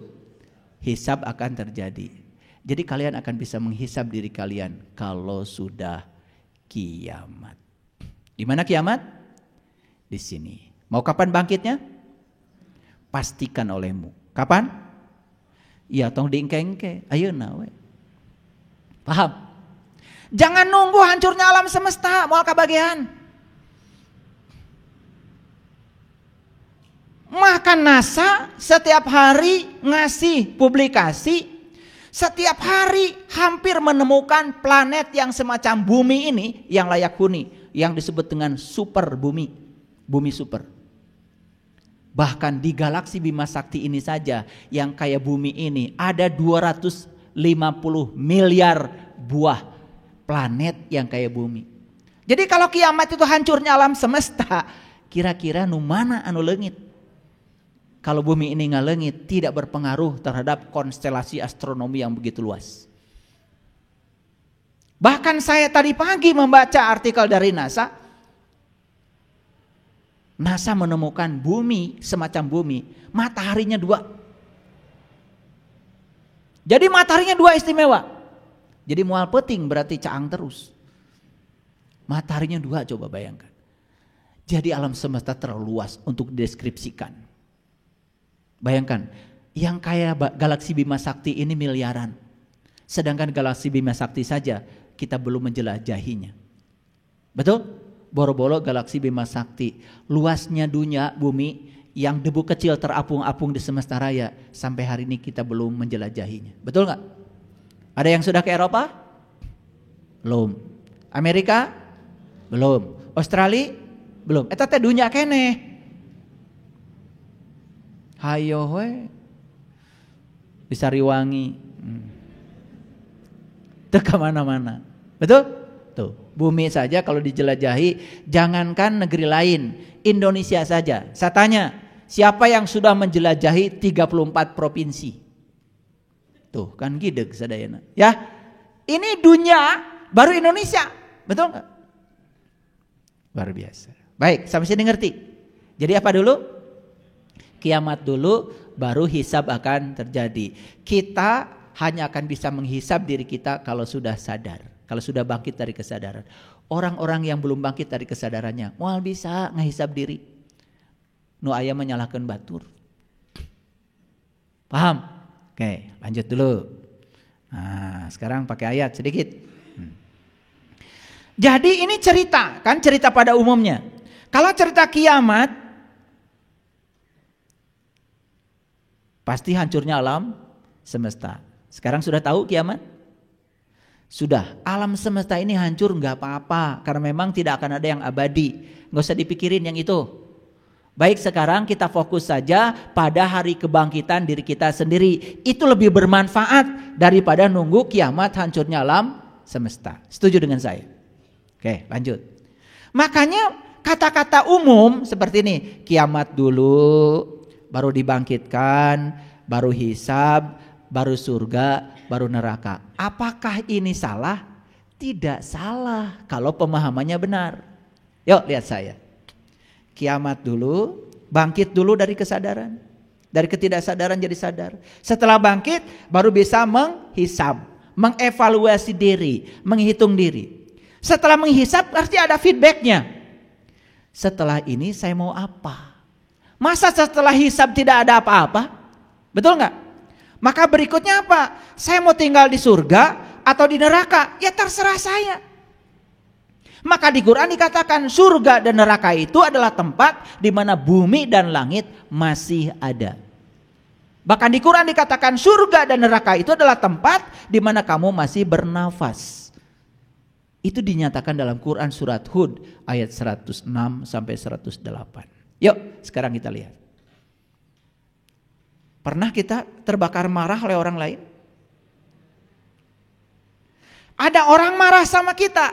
hisab akan terjadi. Jadi kalian akan bisa menghisab diri kalian kalau sudah kiamat. Di mana kiamat? Di sini. Mau kapan bangkitnya? Pastikan olehmu. Kapan? Ya tong diengke-engke. Ayeuna we. Paham? Jangan nunggu hancurnya alam semesta moal kabagian. Maka NASA setiap hari ngasih publikasi, setiap hari hampir menemukan planet yang semacam bumi ini yang layak huni, yang disebut dengan super bumi, bumi super. Bahkan di galaksi Bima Sakti ini saja yang kayak bumi ini ada 250 miliar buah planet yang kayak bumi. Jadi kalau kiamat itu hancurnya alam semesta, kira-kira nu mana anu leungit? Kalau bumi ini ngalengit, tidak berpengaruh terhadap konstelasi astronomi yang begitu luas. Bahkan saya tadi pagi membaca artikel dari NASA. NASA menemukan bumi semacam bumi, mataharinya 2. Jadi mataharinya 2 istimewa. Jadi moal peting berarti caang terus. Mataharinya 2, coba bayangkan. Jadi alam semesta terlalu luas untuk dideskripsikan. Bayangkan, yang kayak galaksi Bima Sakti ini miliaran. Sedangkan galaksi Bima Sakti saja kita belum menjelajahinya. Betul? Boro-boro galaksi Bima Sakti, luasnya dunia bumi yang debu kecil terapung-apung di semesta raya, sampai hari ini kita belum menjelajahinya. Betul nggak? Ada yang sudah ke Eropa? Belum. Amerika? Belum. Australia? Belum. Eta teh dunia keneh. Hayo we. Di Sariwangi. Teu ka mana-mana. Betul? Tuh, bumi saja kalau dijelajahi, jangankan negeri lain, Indonesia saja. Saya tanya, siapa yang sudah menjelajahi 34 provinsi? Tuh, kan gideg sadayana. Ya, ini dunia baru Indonesia, betul nggak? Luar biasa. Baik, sampai sini ngerti. Jadi apa dulu? Kiamat dulu, baru hisab akan terjadi. Kita hanya akan bisa menghisab diri kita kalau sudah sadar. Kalau sudah bangkit dari kesadaran. Orang-orang yang belum bangkit dari kesadarannya, moal bisa ngehisab diri. Nu aya menyalahkan batur. Paham? Oke, lanjut dulu. Nah, sekarang pakai ayat sedikit. Jadi ini cerita, kan cerita pada umumnya. Kalau cerita kiamat, pasti hancurnya alam semesta. Sekarang sudah tahu kiamat? Sudah, alam semesta ini hancur nggak apa-apa, karena memang tidak akan ada yang abadi. Nggak usah dipikirin yang itu. Baik, sekarang kita fokus saja pada hari kebangkitan diri kita sendiri. Itu lebih bermanfaat daripada nunggu kiamat hancurnya alam semesta. Setuju dengan saya? Oke, lanjut. Makanya kata-kata umum seperti ini, kiamat dulu, baru dibangkitkan, baru hisab, baru surga, baru neraka. Apakah ini salah? Tidak salah kalau pemahamannya benar. Yuk lihat saya. Kiamat dulu, bangkit dulu dari kesadaran. Dari ketidaksadaran jadi sadar. Setelah bangkit baru bisa menghisab, mengevaluasi diri, menghitung diri. Setelah menghisab pasti ada feedbacknya. Setelah ini saya mau apa? Masa setelah hisab tidak ada apa-apa? Betul nggak? Maka berikutnya apa? Saya mau tinggal di surga atau di neraka? Ya terserah saya. Maka di Quran dikatakan surga dan neraka itu adalah tempat di mana bumi dan langit masih ada. Bahkan di Quran dikatakan surga dan neraka itu adalah tempat di mana kamu masih bernafas. Itu dinyatakan dalam Quran surat Hud ayat 106 sampai 108. Yuk, sekarang kita lihat. Pernah kita terbakar marah oleh orang lain? Ada orang marah sama kita,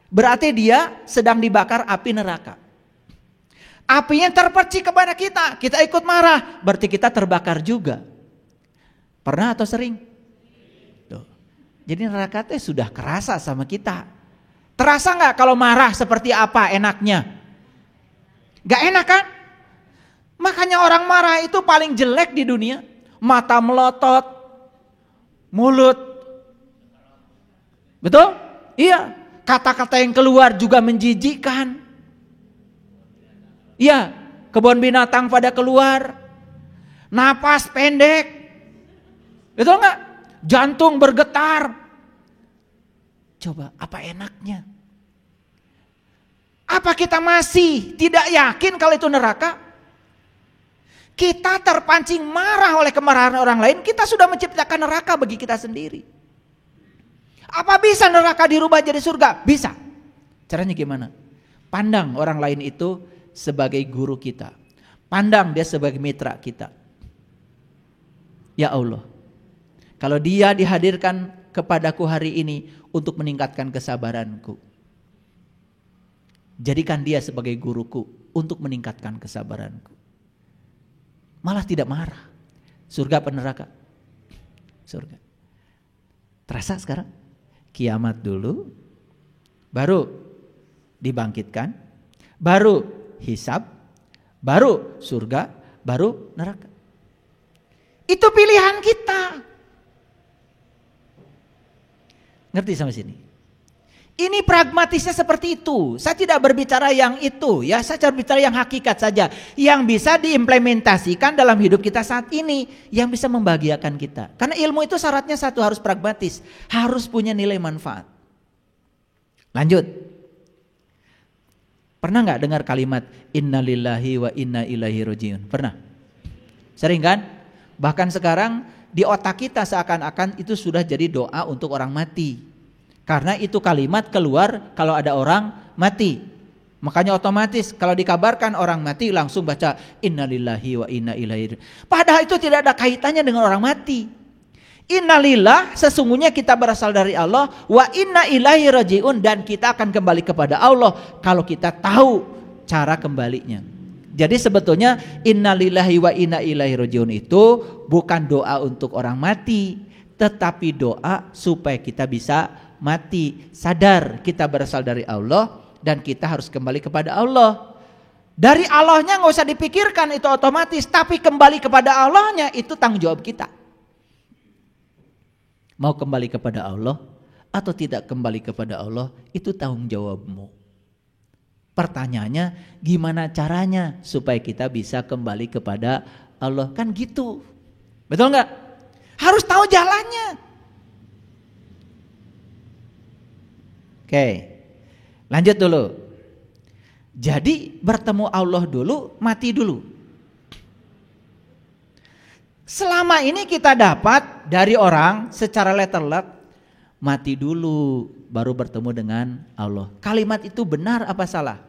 berarti dia sedang dibakar api neraka. Apinya terpercik kepada kita, kita ikut marah, berarti kita terbakar juga. Pernah atau sering? Tuh. Jadi neraka itu sudah kerasa sama kita. Terasa gak kalau marah seperti apa enaknya? Gak enak kan? Makanya orang marah itu paling jelek di dunia. Mata melotot, mulut. Betul? Iya. Kata-kata yang keluar juga menjijikkan. Iya. Kebun binatang pada keluar. Napas pendek. Betul gak? Jantung bergetar. Coba apa enaknya? Apa kita masih tidak yakin kalau itu neraka? Kita terpancing marah oleh kemarahan orang lain, kita sudah menciptakan neraka bagi kita sendiri. Apa bisa neraka dirubah jadi surga? Bisa. Caranya gimana? Pandang orang lain itu sebagai guru kita. Pandang dia sebagai mitra kita. Ya Allah, kalau dia dihadirkan kepadaku hari ini untuk meningkatkan kesabaranku, jadikan dia sebagai guruku untuk meningkatkan kesabaranku. Malah tidak marah. Surga apa neraka? Surga. Terasa sekarang? Kiamat dulu, baru dibangkitkan, baru hisab, baru surga, baru neraka. Itu pilihan kita. Ngerti sampai sini? Ini pragmatisnya seperti itu. Saya tidak berbicara yang itu, ya. Saya berbicara yang hakikat saja, yang bisa diimplementasikan dalam hidup kita saat ini, yang bisa membahagiakan kita. Karena ilmu itu syaratnya satu, harus pragmatis, harus punya nilai manfaat. Lanjut. Pernah nggak dengar kalimat innalillahi wa inna ilaihi rajiun? Pernah? Sering kan? Bahkan sekarang di otak kita seakan-akan itu sudah jadi doa untuk orang mati. Karena itu kalimat keluar kalau ada orang mati. Makanya otomatis kalau dikabarkan orang mati langsung baca innalillahi wa inna ilaihi. Padahal itu tidak ada kaitannya dengan orang mati. Innalillah, sesungguhnya kita berasal dari Allah, wa inna ilaihi rajiun, dan kita akan kembali kepada Allah kalau kita tahu cara kembalinya. Jadi sebetulnya innalillahi wa inna ilaihi rajiun itu bukan doa untuk orang mati, tetapi doa supaya kita bisa mati, sadar kita berasal dari Allah dan kita harus kembali kepada Allah. Dari Allahnya nggak usah dipikirkan, itu otomatis, tapi kembali kepada Allahnya itu tanggung jawab kita. Mau kembali kepada Allah atau tidak kembali kepada Allah, itu tanggung jawabmu. Pertanyaannya, gimana caranya supaya kita bisa kembali kepada Allah? Kan gitu, betul nggak? Harus tahu jalannya. Oke, lanjut dulu. Jadi bertemu Allah dulu, mati dulu. Selama ini kita dapat dari orang secara letter-luck, mati dulu baru bertemu dengan Allah. Kalimat itu benar apa salah?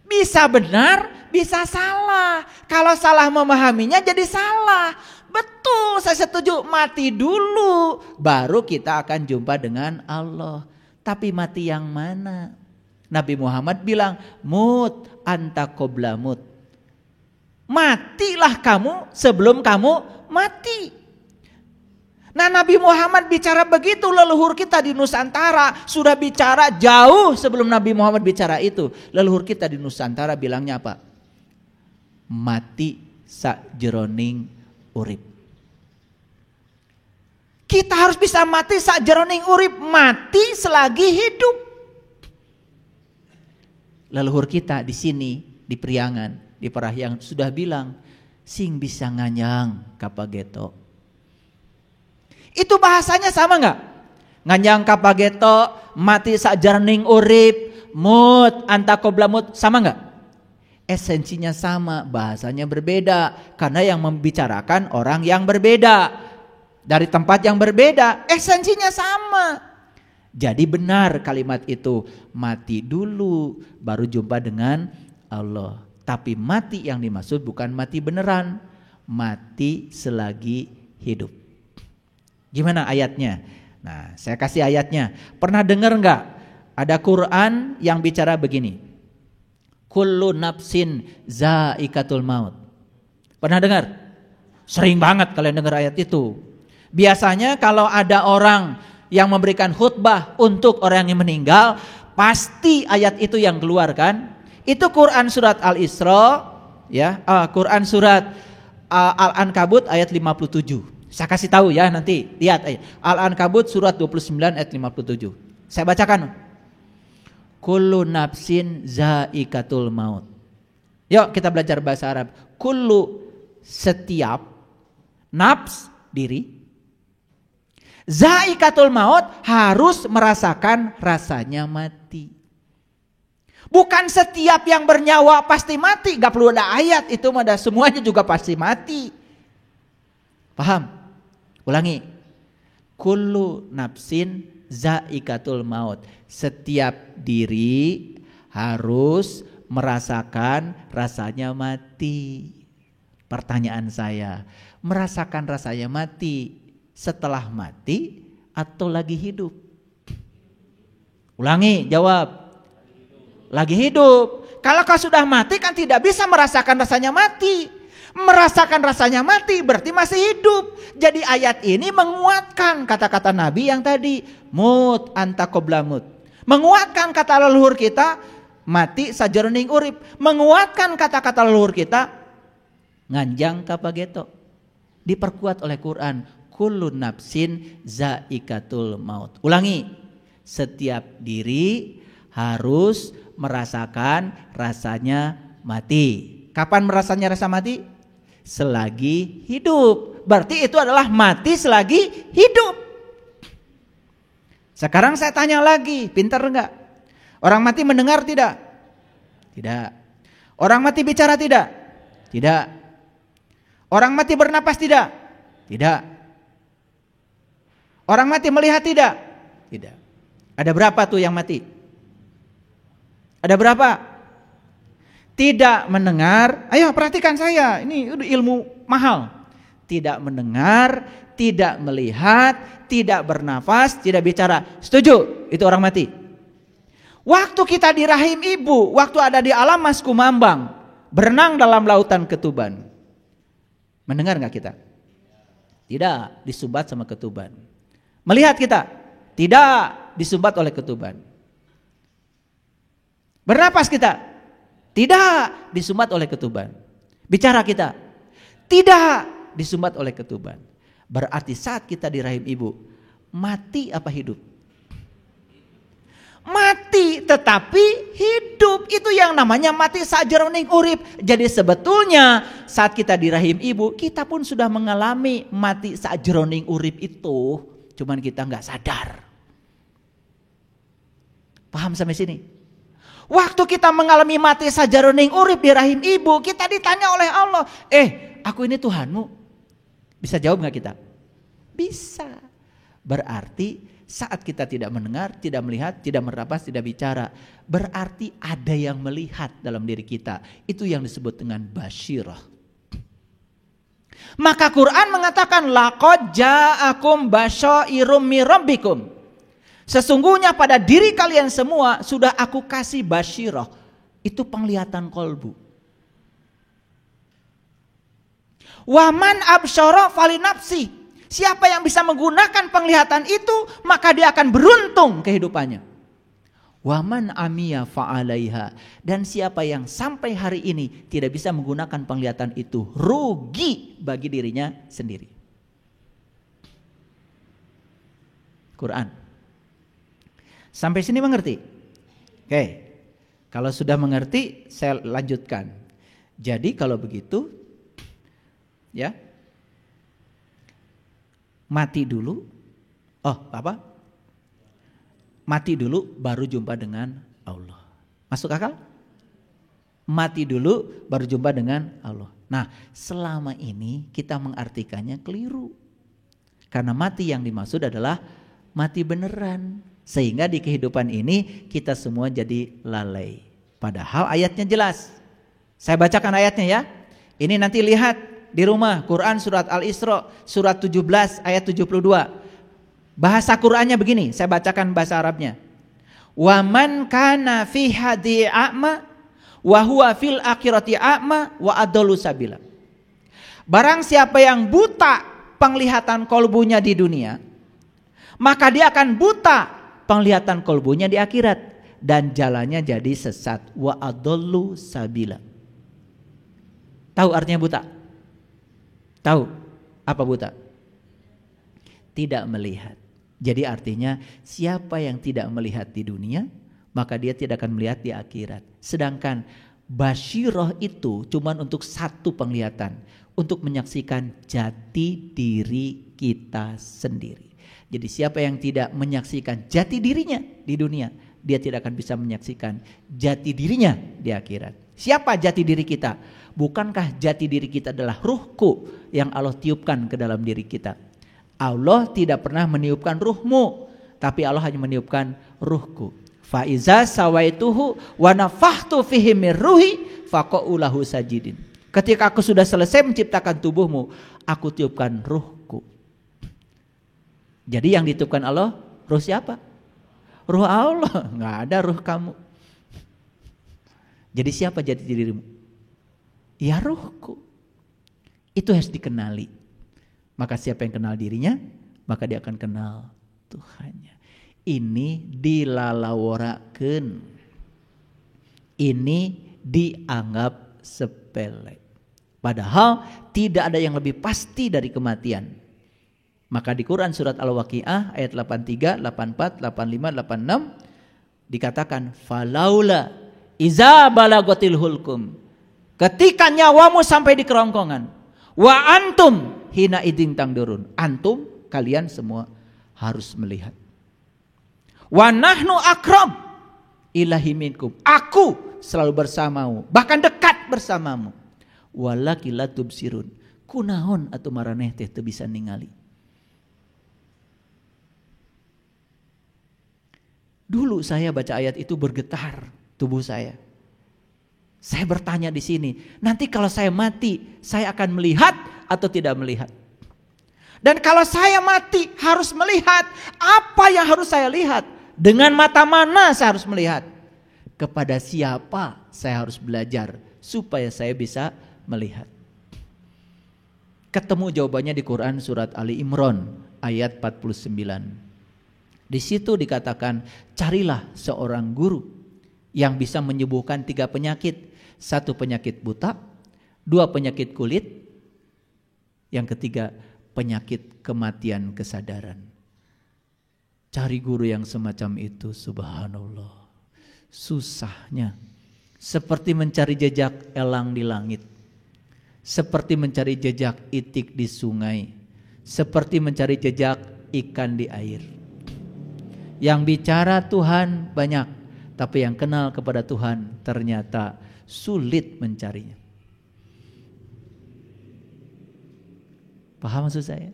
Bisa benar, bisa salah. Kalau salah memahaminya jadi salah. Betul, saya setuju, mati dulu baru kita akan jumpa dengan Allah. Tapi mati yang mana? Nabi Muhammad bilang, mut anta qabla mut. Matilah kamu sebelum kamu mati. Nah, Nabi Muhammad bicara begitu, leluhur kita di Nusantara sudah bicara jauh sebelum Nabi Muhammad bicara itu. Leluhur kita di Nusantara bilangnya apa? Mati sakjeroning urip. Kita harus bisa mati sakjeroning urip, mati selagi hidup. Leluhur kita di sini, di Priangan, di Parahyangan sudah bilang, sing bisa nganyang kapageto. Itu bahasanya sama nggak? Nganyang kapageto, mati sakjeroning urip, mut anta qabla mut, sama nggak? Esensinya sama, bahasanya berbeda, karena yang membicarakan orang yang berbeda, dari tempat yang berbeda, esensinya sama. Jadi benar kalimat itu, mati dulu baru jumpa dengan Allah. Tapi mati yang dimaksud bukan mati beneran, mati selagi hidup. Gimana ayatnya? Nah, saya kasih ayatnya. Pernah dengar nggak? Ada Quran yang bicara begini. Kullu nafsin zaikatul maut. Pernah dengar? Sering banget kalian dengar ayat itu. Biasanya kalau ada orang yang memberikan khutbah untuk orang yang meninggal, pasti ayat itu yang keluar kan? Itu Quran surat Al-Isra, ya, Quran surat Al-Ankabut ayat 57. Saya kasih tahu ya, nanti lihat ayat Al-Ankabut surat 29 ayat 57. Saya bacakan. Kullu nafsin zaikatul maut. Yuk kita belajar bahasa Arab. Kullu, setiap, nafs, diri, zaikatul maut, harus merasakan rasanya mati. Bukan setiap yang bernyawa pasti mati. Gak perlu ada ayat, itu ada semuanya juga pasti mati. Paham? Ulangi. Kullu nafsin zaikatul maut. Setiap diri harus merasakan rasanya mati. Pertanyaan saya, merasakan rasanya mati setelah mati atau lagi hidup? Ulangi, jawab. Lagi hidup. Kalau kau sudah mati kan tidak bisa merasakan rasanya mati. Merasakan rasanya mati berarti masih hidup. Jadi ayat ini menguatkan kata-kata Nabi yang tadi, mut anta qabla mut. Menguatkan kata leluhur kita, mati sajroning urip. Menguatkan kata-kata leluhur kita, nganjang kapageto. Diperkuat oleh Quran, kullu nafsin zaikatul maut. Ulangi, setiap diri harus merasakan rasanya mati. Kapan merasanya rasa mati? Selagi hidup. Berarti itu adalah mati selagi hidup. Sekarang saya tanya lagi, pintar enggak? Orang mati mendengar tidak? Tidak. Orang mati bicara tidak? Tidak. Orang mati bernapas tidak? Tidak. Orang mati melihat tidak? Tidak. Ada berapa tuh yang mati? Ada berapa? Tidak mendengar. Ayo perhatikan saya, ini ilmu mahal. Tidak mendengar, tidak melihat, tidak bernafas, tidak bicara. Setuju? Itu orang mati. Waktu kita di rahim ibu, waktu ada di alam mas kumambang, berenang dalam lautan ketuban. Mendengar gak kita? Tidak, disumbat sama ketuban. Melihat kita? Tidak, disumbat oleh ketuban. Bernapas kita? Tidak, disumbat oleh ketuban. Bicara kita? Tidak, disumbat oleh ketuban. Berarti saat kita di rahim ibu, mati apa hidup? Mati, tetapi hidup. Itu yang namanya mati sajroning urip. Jadi sebetulnya saat kita di rahim ibu, kita pun sudah mengalami mati sajroning urip itu. Cuman kita gak sadar. Paham sampai sini? Waktu kita mengalami mati sajroning urip di rahim ibu, kita ditanya oleh Allah, aku ini Tuhanmu. Bisa jawab gak kita? Bisa. Berarti saat kita tidak mendengar, tidak melihat, tidak bernapas, tidak bicara, berarti ada yang melihat dalam diri kita. Itu yang disebut dengan basyirah. Maka Quran mengatakan laqad ja'akum basyairum mir rabbikum. Sesungguhnya pada diri kalian semua sudah aku kasih basyirah. Itu penglihatan kolbu. Waman absyara falinafsi. Siapa yang bisa menggunakan penglihatan itu, maka dia akan beruntung kehidupannya. Waman amiya fa'alaiha. Dan siapa yang sampai hari ini tidak bisa menggunakan penglihatan itu, rugi bagi dirinya sendiri. Quran. Sampai sini mengerti? Oke. Kalau sudah mengerti, saya lanjutkan. Jadi kalau begitu, ya, mati dulu. Mati dulu baru jumpa dengan Allah. Masuk akal? Mati dulu baru jumpa dengan Allah. Nah, selama ini kita mengartikannya keliru. Karena mati yang dimaksud adalah mati beneran. Sehingga di kehidupan ini kita semua jadi lalai. Padahal ayatnya jelas. Saya bacakan ayatnya ya. Ini nanti lihat di rumah, Quran surat Al-Isra surat 17 ayat 72. Bahasa Qurannya begini, saya bacakan bahasa Arabnya. Wa man kana fi hadi a'ma wa huwa fil akhirati a'ma wa adallu sabila. Barang siapa yang buta penglihatan kolbunya di dunia, maka dia akan buta penglihatan kolbunya di akhirat dan jalannya jadi sesat. Wa adallu sabila. Tahu artinya buta? Tahu apa buta? Tidak melihat. Jadi artinya siapa yang tidak melihat di dunia, maka dia tidak akan melihat di akhirat. Sedangkan basyirah itu cuma untuk satu penglihatan, untuk menyaksikan jati diri kita sendiri. Jadi siapa yang tidak menyaksikan jati dirinya di dunia, dia tidak akan bisa menyaksikan jati dirinya di akhirat. Siapa jati diri kita? Bukankah jati diri kita adalah ruhku yang Allah tiupkan ke dalam diri kita? Allah tidak pernah meniupkan ruhmu, tapi Allah hanya meniupkan ruhku. Fa iza sawaituhu wa nafakhtu fihi mir ruhi faqa'u lahu sajidin. Ketika aku sudah selesai menciptakan tubuhmu, aku tiupkan ruhku. Jadi yang ditiupkan Allah, ruh siapa? Ruh Allah, nggak ada ruh kamu. Jadi siapa jati dirimu? Ya ruhku. Itu harus dikenali. Maka siapa yang kenal dirinya, maka dia akan kenal Tuhannya. Ini dilalaworakeun. Ini dianggap sepele. Padahal tidak ada yang lebih pasti dari kematian. Maka di Quran surat Al-Waqiah ayat 83, 84, 85, 86 dikatakan falaula iza balagotil hulkum, ketika nyawamu sampai di kerongkongan, wa antum hina iding tangdurun, antum kalian semua harus melihat, wa nahnu akrab ilahi minkum, aku selalu bersamamu, bahkan dekat bersamamu, walaki la tubsirun, kunaon atuh maraneh teh teu bisa ningali. Dulu saya baca ayat itu bergetar tubuh saya. Saya bertanya di sini, nanti kalau saya mati, saya akan melihat atau tidak melihat? Dan kalau saya mati harus melihat, apa yang harus saya lihat? Dengan mata mana saya harus melihat? Kepada siapa saya harus belajar supaya saya bisa melihat? Ketemu jawabannya di Quran surat Ali Imran ayat 49. Di situ dikatakan, carilah seorang guru yang bisa menyembuhkan 3 penyakit. 1 penyakit buta, 2 penyakit kulit, yang ketiga penyakit kematian kesadaran. Cari guru yang semacam itu, subhanallah. Susahnya seperti mencari jejak elang di langit, seperti mencari jejak itik di sungai, seperti mencari jejak ikan di air. Yang bicara Tuhan banyak, tapi yang kenal kepada Tuhan ternyata sulit mencarinya. Paham maksud saya?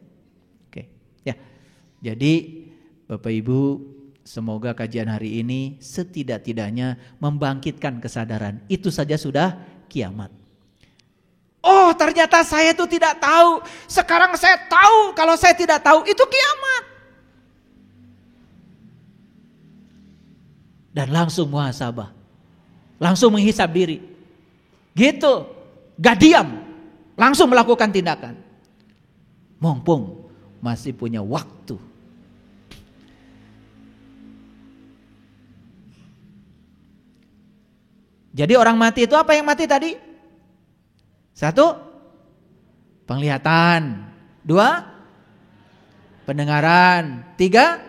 Oke. Ya. Jadi Bapak Ibu, semoga kajian hari ini setidak-tidaknya membangkitkan kesadaran. Itu saja sudah kiamat. Oh, ternyata saya itu tidak tahu. Sekarang saya tahu, kalau saya tidak tahu itu kiamat. Dan langsung muhasabah, langsung menghisab diri, gitu, gak diam, langsung melakukan tindakan. Mumpung masih punya waktu. Jadi orang mati itu apa yang mati tadi? 1, penglihatan. 2, pendengaran. 3,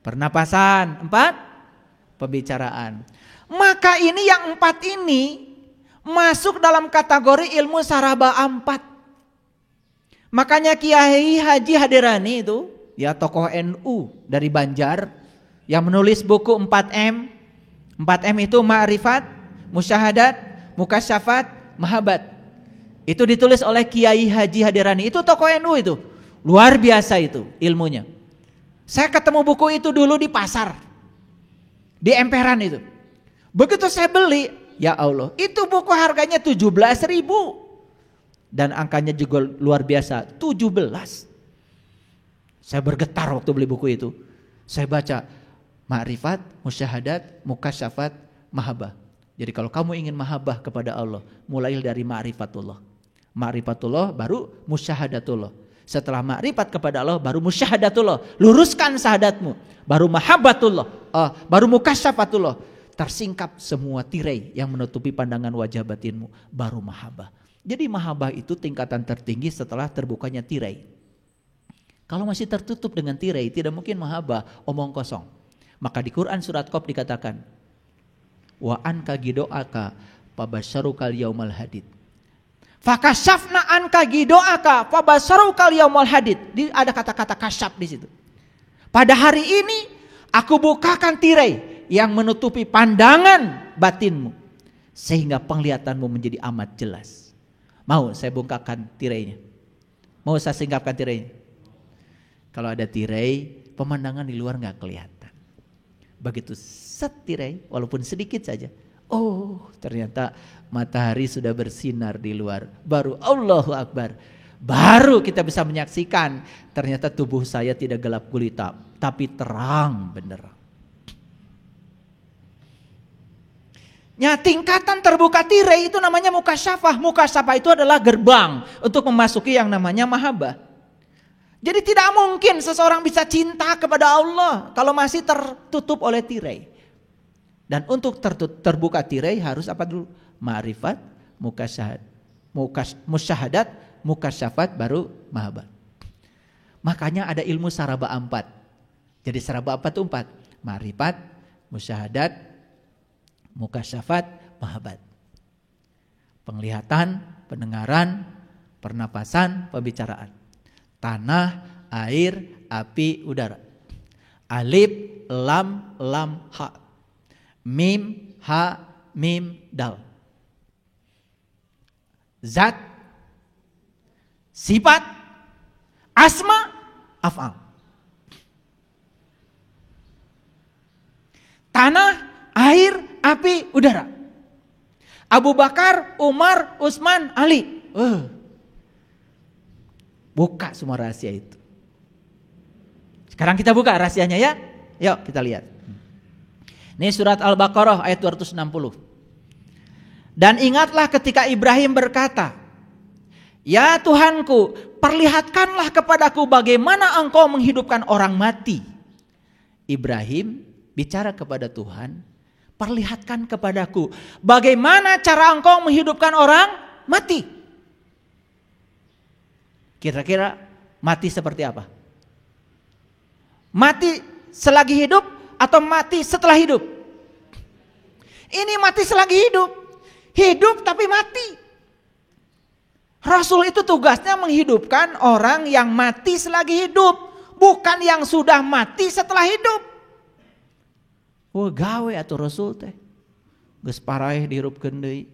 pernapasan. 4, pembicaraan. Maka ini yang 4 ini masuk dalam kategori ilmu saraba 4. Makanya Kiai Haji Hadirani itu, ya tokoh NU dari Banjar, yang menulis buku 4M. 4M itu ma'rifat, musyahadat, mukasyafat, mahabat. Itu ditulis oleh Kiai Haji Hadirani. Itu tokoh NU itu. Luar biasa itu ilmunya. Saya ketemu buku itu dulu di pasar, di emperan itu. Begitu saya beli, ya Allah, itu buku harganya 17.000. Dan angkanya juga luar biasa, 17. Saya bergetar waktu beli buku itu. Saya baca ma'rifat, musyahadat, mukasyafat, mahabbah. Jadi kalau kamu ingin mahabbah kepada Allah, mulai dari ma'rifatullah. Ma'rifatullah baru musyahadatullah. Setelah makrifat kepada Allah baru musyahadatullah, luruskan syahadatmu, baru mahabbatullah, baru mukasyafatullah, tersingkap semua tirai yang menutupi pandangan wajah batinmu, baru mahabbah. Jadi mahabbah itu tingkatan tertinggi setelah terbukanya tirai. Kalau masih tertutup dengan tirai, tidak mungkin mahabbah, omong kosong. Maka di Quran surat Qaf dikatakan, wa anka gidoaka pabasyarukal yaumal hadid. Fakashafna anka gidoaka fabasarukal yaumul hadid. Ada kata-kata kasyaf di situ. Pada hari ini Aku bukakan tirai yang menutupi pandangan batinmu, sehingga penglihatanmu menjadi amat jelas. Mau saya bongkarkan tirainya? Mau saya singkapkan tirainya? Kalau ada tirai, pemandangan di luar gak kelihatan. Begitu set tirai, walaupun sedikit saja, oh ternyata matahari sudah bersinar di luar. Baru Allahu Akbar. Baru kita bisa menyaksikan ternyata tubuh saya tidak gelap gulita, tapi terang benderang. Tingkatan terbuka tirai itu namanya mukasyafah. Mukasyafah itu adalah gerbang untuk memasuki yang namanya mahabbah. Jadi tidak mungkin seseorang bisa cinta kepada Allah kalau masih tertutup oleh tirai. Dan untuk terbuka tirai harus apa dulu? Ma'rifat, musyahadat, mukasyafat, baru mahabbah. Makanya ada ilmu saraba 4. Jadi saraba 4 itu 4. Ma'rifat, musyahadat, mukasyafat, mahabbat. Penglihatan, pendengaran, pernapasan, pembicaraan. Tanah, air, api, udara. Alif, lam, ha. Mim, ha, mim, dal. Zat, sifat, asma, af'al. Tanah, air, api, udara. Abu Bakar, Umar, Utsman, Ali. Buka semua rahasia itu. Sekarang kita buka rahasianya ya. Yuk kita lihat. Ini surat Al-Baqarah ayat 260. Dan ingatlah ketika Ibrahim berkata, ya Tuhanku, perlihatkanlah kepadaku bagaimana engkau menghidupkan orang mati. Ibrahim bicara kepada Tuhan, perlihatkan kepadaku bagaimana cara engkau menghidupkan orang mati. Kira-kira mati seperti apa? Mati selagi hidup atau mati setelah hidup? Ini mati selagi hidup. Hidup tapi mati. Rasul itu tugasnya menghidupkan orang yang mati selagi hidup, bukan yang sudah mati setelah hidup. Wah gawe atau Rasul teh geus paraeh dihirupkeun deui.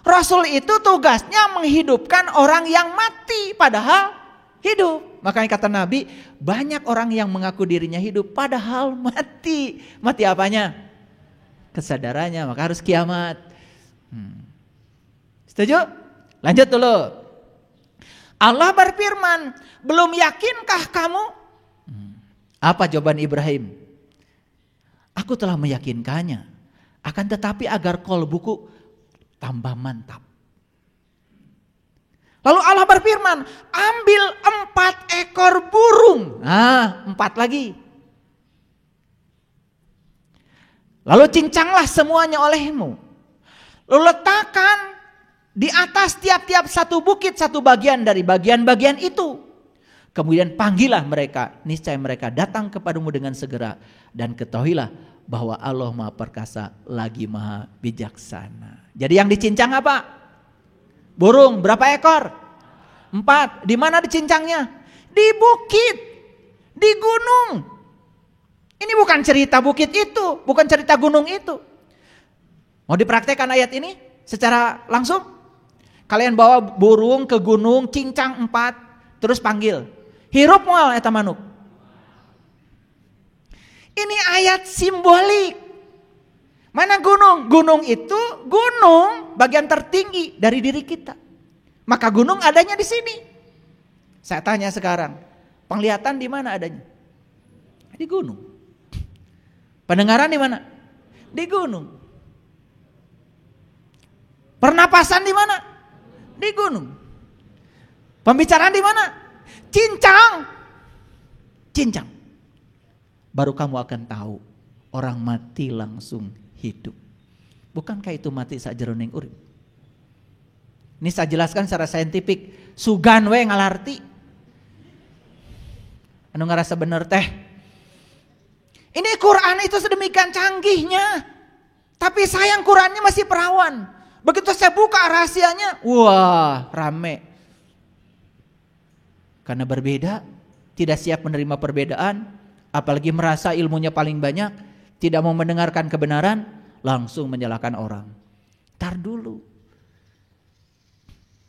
Rasul itu tugasnya menghidupkan orang yang mati padahal hidup. Makanya kata Nabi, banyak orang yang mengaku dirinya hidup padahal mati. Mati apanya? Kesadarannya, maka harus kiamat. Setuju? Lanjut dulu. Allah berfirman, belum yakinkah kamu? Apa jawaban Ibrahim? Aku telah meyakinkannya, akan tetapi agar qalbuku tambah mantap. Lalu Allah berfirman, ambil 4 ekor burung. 4 lagi. Lalu cincanglah semuanya olehmu. Lalu letakkan di atas tiap-tiap satu bukit satu bagian dari bagian-bagian itu. Kemudian panggillah mereka, niscaya mereka datang kepadamu dengan segera. Dan ketahuilah bahwa Allah Maha Perkasa lagi Maha Bijaksana. Jadi yang dicincang apa? Burung, berapa ekor? 4. Di mana dicincangnya? Di bukit, di gunung. Ini bukan cerita bukit itu, bukan cerita gunung itu. Mau dipraktekkan ayat ini secara langsung? Kalian bawa burung ke gunung, cincang 4, terus panggil. Hirup moal eta manuk. Ini ayat simbolik. Mana gunung? Gunung itu gunung bagian tertinggi dari diri kita. Maka gunung adanya di sini. Saya tanya sekarang, penglihatan di mana adanya? Di gunung. Pendengaran di mana? Di gunung. Pernapasan di mana? Di gunung. Pembicaraan di mana? Cincang. Cincang. Baru kamu akan tahu orang mati langsung hidup. Bukankah itu mati sajroning urip? Ini saya jelaskan secara saintifik. Sugan we ngalarti. Anu ngarasa bener teh. Ini Quran itu sedemikian canggihnya. Tapi sayang Qurannya masih perawan. Begitu saya buka rahasianya, wah rame. Karena berbeda, tidak siap menerima perbedaan, Apalagi merasa ilmunya paling banyak, tidak mau mendengarkan kebenaran, langsung menyalahkan orang. Tar dulu.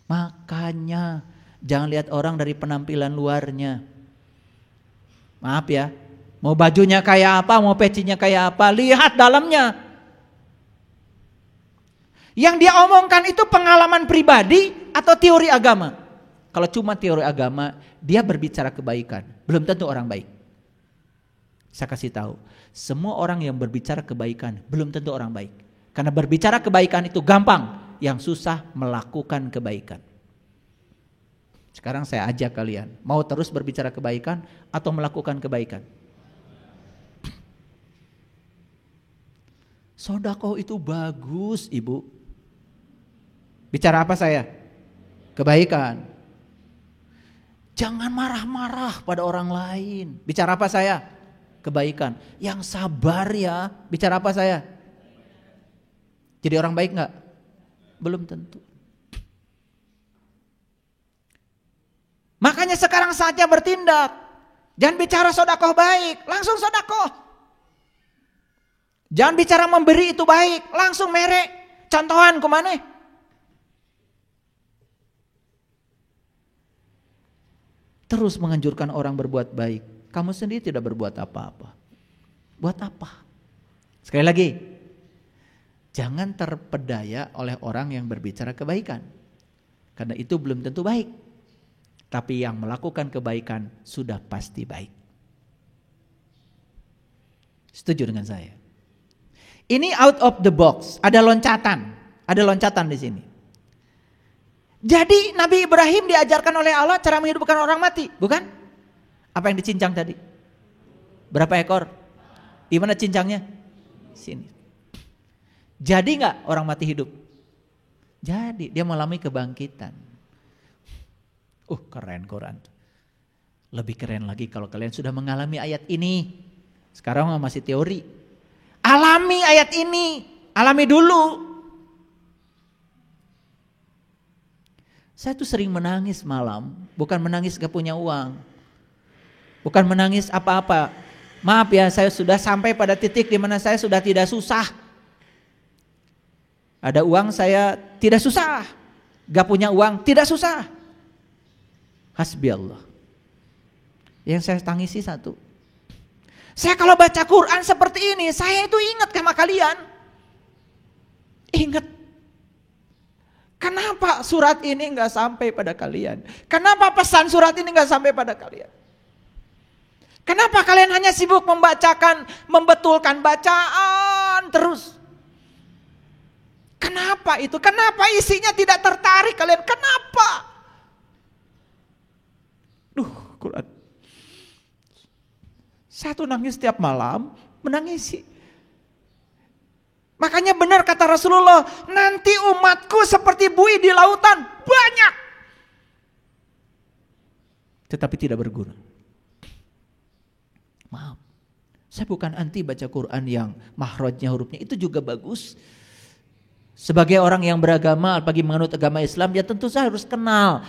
Makanya jangan lihat orang dari penampilan luarnya. Maaf ya, mau bajunya kayak apa, mau pecinya kayak apa, lihat dalamnya. Yang dia omongkan itu pengalaman pribadi atau teori agama. Kalau cuma teori agama, dia berbicara kebaikan, belum tentu orang baik. Saya kasih tahu, semua orang yang berbicara kebaikan belum tentu orang baik. Karena berbicara kebaikan itu gampang, yang susah melakukan kebaikan. Sekarang saya ajak kalian, mau terus berbicara kebaikan atau melakukan kebaikan? Sedekah itu bagus, Ibu. Bicara apa saya? Kebaikan. Jangan marah-marah pada orang lain. Bicara apa saya? Kebaikan. Yang sabar ya. Bicara apa saya? Jadi orang baik gak? Belum tentu. Makanya sekarang saatnya bertindak. Jangan bicara sedekah baik, langsung sedekah. Jangan bicara memberi itu baik, langsung merek. Contohan kemana? Terus menganjurkan orang berbuat baik. Kamu sendiri tidak berbuat apa-apa. Buat apa? Sekali lagi, jangan terpedaya oleh orang yang berbicara kebaikan. Karena itu belum tentu baik. Tapi yang melakukan kebaikan sudah pasti baik. Setuju dengan saya? Ini out of the box, ada loncatan di sini. Jadi Nabi Ibrahim diajarkan oleh Allah cara menghidupkan orang mati, bukan? Apa yang dicincang tadi? Berapa ekor? Di mana cincangnya? Sini. Jadi nggak orang mati hidup? Jadi dia mengalami kebangkitan. Keren Quran. Lebih keren lagi kalau kalian sudah mengalami ayat ini. Sekarang masih teori. Alami ayat ini, alami dulu. Saya tuh sering menangis malam, bukan menangis gak punya uang. Bukan menangis apa-apa. Maaf ya, saya sudah sampai pada titik di mana saya sudah tidak susah. Ada uang saya tidak susah. Gak punya uang tidak susah. Hasbi Allah. Yang saya tangisi satu. Saya kalau baca Quran seperti ini, saya itu ingat sama kalian. Ingat. Kenapa surat ini gak sampai pada kalian? Kenapa pesan surat ini gak sampai pada kalian? Kenapa kalian hanya sibuk membacakan, membetulkan bacaan terus? Kenapa itu? Kenapa isinya tidak tertarik kalian? Kenapa? Quran. Satu nangis setiap malam, menangisi. Makanya benar kata Rasulullah, nanti umatku seperti buih di lautan, banyak. Tetapi tidak berguna. Maaf, saya bukan anti baca Quran yang mahrajnya hurufnya, itu juga bagus. Sebagai orang yang beragama, apalagi menganut agama Islam, ya tentu saya harus kenal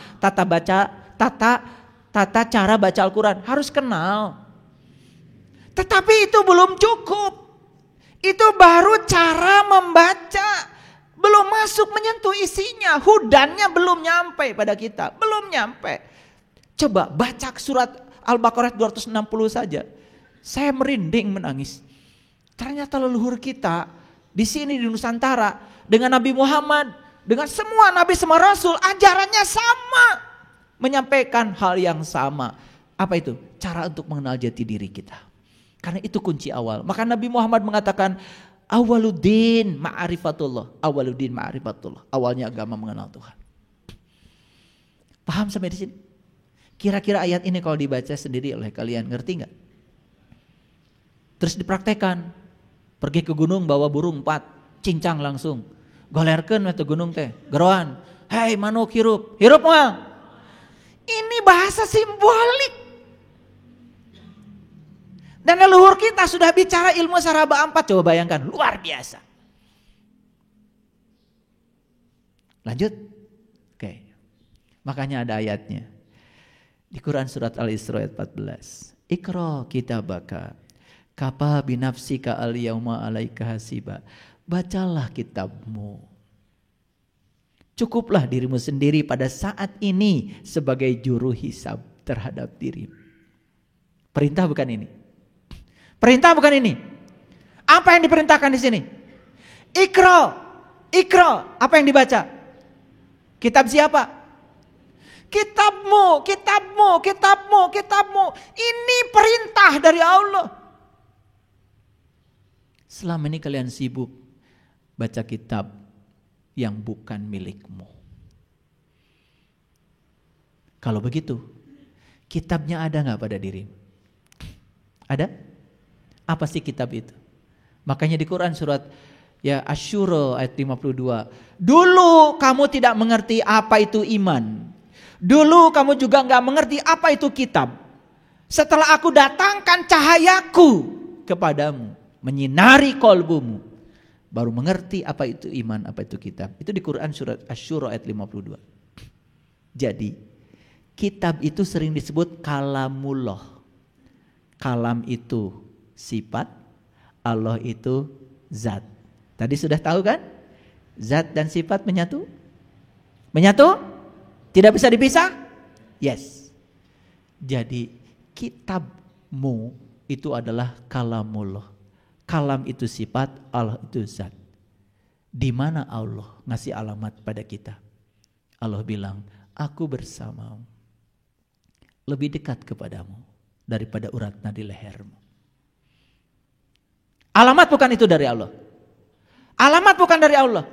tata cara baca Al-Quran, harus kenal. Tetapi itu belum cukup. Itu baru cara membaca, belum masuk menyentuh isinya, hudannya belum nyampe pada kita, belum nyampe. Coba baca surat Al-Baqarah 260 saja. Saya merinding menangis. Ternyata leluhur kita di sini di Nusantara dengan Nabi Muhammad, dengan semua nabi, semua rasul, ajarannya sama, menyampaikan hal yang sama. Apa itu? Cara untuk mengenal jati diri kita. Karena itu kunci awal. Maka Nabi Muhammad mengatakan awaluddin ma'rifatullah. Awaluddin ma'rifatullah. Awalnya agama mengenal Tuhan. Paham sampai di sini? Kira-kira ayat ini kalau dibaca sendiri oleh kalian, ngerti nggak? Terus dipraktekan. Pergi ke gunung bawa burung 4, cincang langsung. Golerkeun atau gunung teh, geroan. Hei manuk hirup, hirup mah. Ini bahasa simbolik. Dan leluhur kita sudah bicara ilmu saraba 4, coba bayangkan, luar biasa. Lanjut. Oke. Makanya ada ayatnya. Di Quran surat Al-Isra ayat 14. Iqra kitabaka kafa binafsika al-yauma 'alaika hasiba. Bacalah kitabmu. Cukuplah dirimu sendiri pada saat ini sebagai juru hisab terhadap dirimu. Perintah bukan ini? Perintah bukan ini? Apa yang diperintahkan di sini? Iqra. Iqra. Apa yang dibaca? Kitab siapa? Kitabmu, kitabmu, kitabmu, kitabmu. Ini perintah dari Allah. Selama ini kalian sibuk baca kitab yang bukan milikmu. Kalau begitu, kitabnya ada gak pada dirimu? Ada? Apa sih kitab itu? Makanya di Quran surat Asy-Syura ayat 52. Dulu kamu tidak mengerti apa itu iman. Dulu kamu juga gak mengerti apa itu kitab. Setelah aku datangkan cahayaku kepadamu, menyinari kolbumu, baru mengerti apa itu iman, apa itu kitab. Itu di Quran surat Asy-Syura ayat 52. Jadi kitab itu sering disebut kalamullah. Kalam itu sifat, Allah itu zat. Tadi sudah tahu kan? Zat dan sifat menyatu? Menyatu? Tidak bisa dipisah? Yes. Jadi kitabmu itu adalah kalamullah. Kalam itu sifat, Allah itu zat. Di mana Allah ngasih alamat pada kita? Allah bilang, aku bersamamu. Lebih dekat kepadamu daripada urat nadi lehermu. Alamat bukan itu dari Allah. Alamat bukan dari Allah.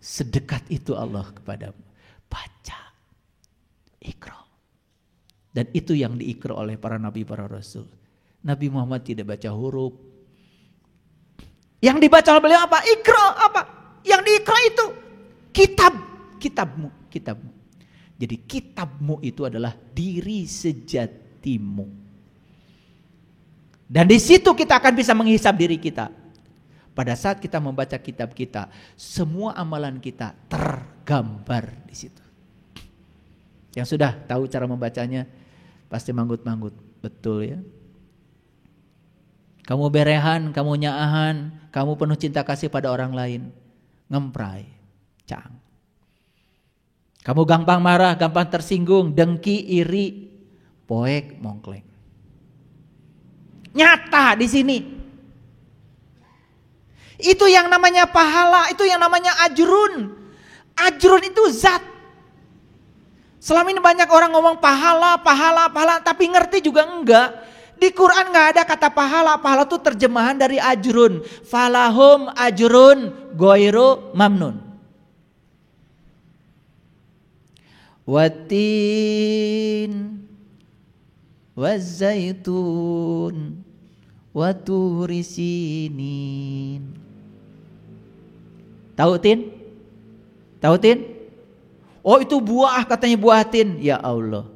Sedekat itu Allah kepadamu. Baca. Iqra. Dan itu yang diikra oleh para nabi, para rasul. Nabi Muhammad tidak baca huruf. Yang dibaca oleh beliau apa? Iqra apa? Yang diikra itu kitab. Kitabmu. Kitabmu. Jadi kitabmu itu adalah diri sejatimu. Dan di situ kita akan bisa menghisap diri kita. Pada saat kita membaca kitab kita, semua amalan kita tergambar di situ. Yang sudah tahu cara membacanya pasti manggut-manggut, betul ya. Kamu berehan, kamu nyaahan, kamu penuh cinta kasih pada orang lain, ngemprai, cang. Kamu gampang marah, gampang tersinggung, dengki, iri, poek, mongkleng. Nyata di sini. Itu yang namanya pahala, itu yang namanya ajrun. Ajrun itu zat. Selama ini banyak orang ngomong pahala, pahala, pahala, tapi ngerti juga enggak. Di Quran enggak ada kata pahala. Pahala itu terjemahan dari ajrun. Falahum ajrun ghairu mamnun. Watin wazaitun waturi sinin. Tahu tin? Tahu tin? Oh itu buah, katanya buah tin. Ya Allah.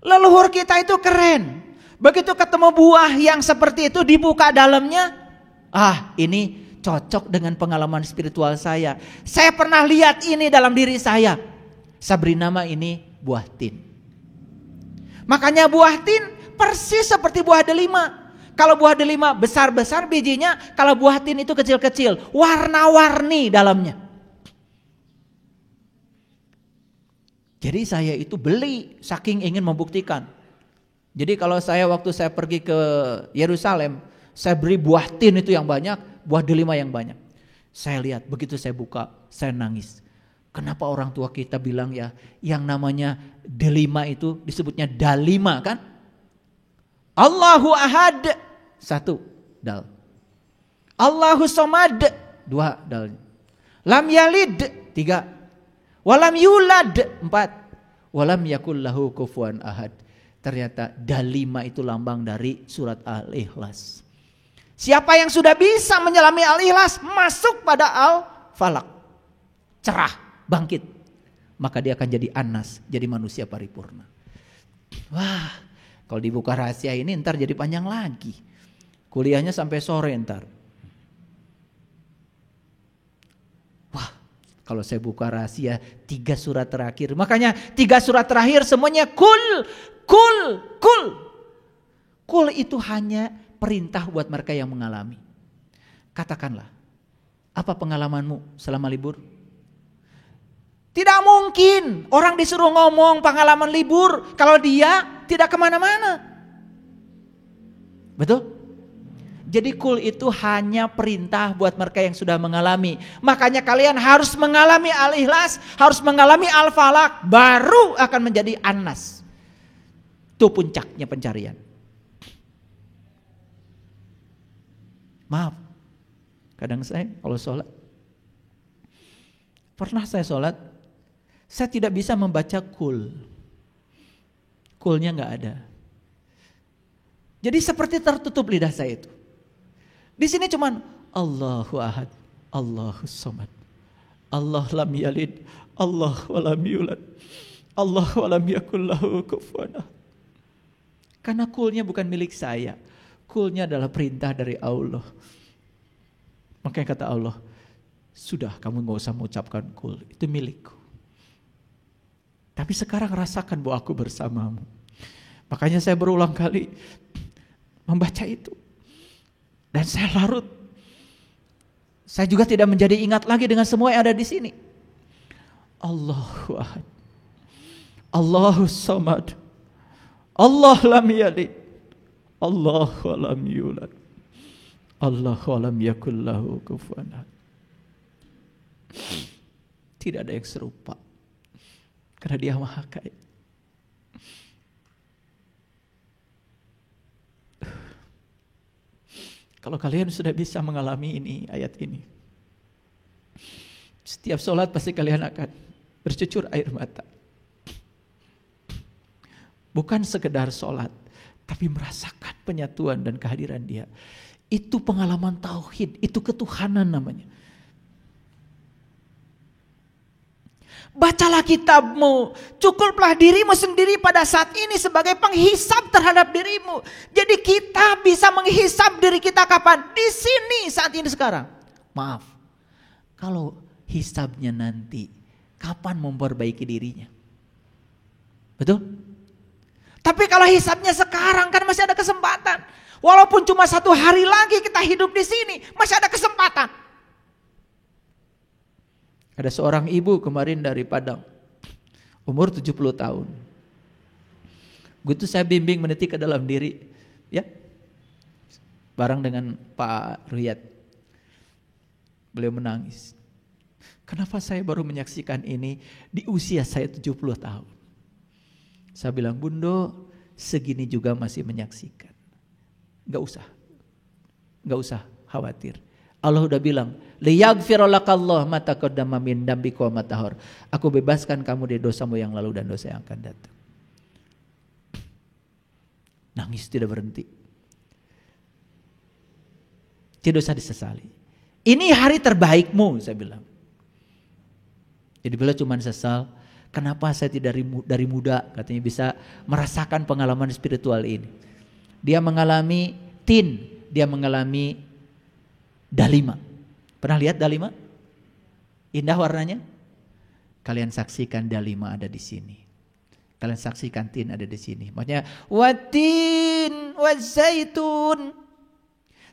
Leluhur kita itu keren. Begitu ketemu buah yang seperti itu dibuka dalamnya. Ah ini cocok dengan pengalaman spiritual saya. Saya pernah lihat ini dalam diri saya. Sabrina mah ini buah tin. Makanya buah tin persis seperti buah delima. Kalau buah delima besar-besar bijinya, kalau buah tin itu kecil-kecil, warna-warni dalamnya. Jadi saya itu beli saking ingin membuktikan. Jadi kalau waktu saya pergi ke Yerusalem, saya beli buah tin itu yang banyak, buah delima yang banyak. Saya lihat, begitu saya buka, saya nangis. Kenapa orang tua kita bilang ya, yang namanya delima itu disebutnya dalima kan? Allahu ahad, 1 dal. Allahu somad, 2 dal. Lam yalid, 3. Walam yulad, 4. Walam yakul lahu kufuwan ahad. Ternyata dalima itu lambang dari surat Al-Ikhlas. Siapa yang sudah bisa menyelami Al-Ikhlas masuk pada Al-Falaq. Cerah, bangkit. Maka dia akan jadi Anas, jadi manusia paripurna. Wah, kalau dibuka rahasia ini ntar jadi panjang lagi. Kuliahnya sampai sore ntar. Wah, Kalau saya buka rahasia, 3 surat terakhir. Makanya 3 surat terakhir semuanya kul. Kul itu hanya perintah buat mereka yang mengalami. Katakanlah, apa pengalamanmu selama libur? Tidak mungkin orang disuruh ngomong pengalaman libur kalau dia tidak kemana-mana. Betul? Jadi kul itu hanya perintah buat mereka yang sudah mengalami. Makanya kalian harus mengalami Al-Ikhlas, harus mengalami Al-Falaq, baru akan menjadi An-Nas. Itu puncaknya pencarian. Maaf, kadang saya kalau sholat, pernah saya sholat, saya tidak bisa membaca kul. Kulnya gak ada. Jadi seperti tertutup lidah saya itu. Di sini cuman Allahu Ahad, Allahus Samad, Allah lam yalid, Allah walam yulad, Allah walam yakul lahu kufuwan ahad. Karena kulnya bukan milik saya, kulnya adalah perintah dari Allah. Makanya kata Allah, sudah kamu gak usah mengucapkan kul, itu milikku. Tapi sekarang rasakan bahwa aku bersamamu. Makanya saya berulang kali membaca itu. Dan saya larut. Saya juga tidak menjadi ingat lagi dengan semua yang ada di sini. Allahu Ahad, Allahus Samad, Allah lam yalid, Allah walam yulad, Allah walam yakul lahu kufuwan ahad. Tidak ada yang serupa. Karena Dia Maha Kaya. Kalau kalian sudah bisa mengalami ini, ayat ini, setiap sholat pasti kalian akan bercucur air mata. Bukan sekedar sholat, tapi merasakan penyatuan dan kehadiran Dia. Itu pengalaman tauhid, itu ketuhanan namanya. Bacalah kitabmu, cukuplah dirimu sendiri pada saat ini sebagai penghisab terhadap dirimu. Jadi kita bisa menghisab diri kita kapan? Di sini, saat ini, sekarang. Maaf, kalau hisabnya nanti, kapan memperbaiki dirinya? Betul? Tapi kalau hisabnya sekarang kan masih ada kesempatan. Walaupun cuma 1 hari lagi kita hidup di sini, masih ada kesempatan. Ada seorang ibu kemarin dari Padang, umur 70 tahun. Begitu saya bimbing meniti ke dalam diri, ya, bareng dengan Pak Ruyat. Beliau menangis. Kenapa saya baru menyaksikan ini di usia saya 70 tahun? Saya bilang, Bundo, segini juga masih menyaksikan. Gak usah khawatir. Allah udah bilang, liyaghfiralakallah ma taqaddama min dambika wa ma tahar. Aku bebaskan kamu dari dosamu yang lalu dan dosa yang akan datang. Nangis tidak berhenti. Tidak usah disesali. Ini hari terbaikmu, saya bilang. Jadi beliau cuma sesal, kenapa saya tidak dari muda katanya bisa merasakan pengalaman spiritual ini. Dia mengalami tin, dia mengalami dalima. Pernah lihat dalima? Indah warnanya. Kalian saksikan dalima ada di sini. Kalian saksikan tin ada di sini. Maksudnya watin wazaitun.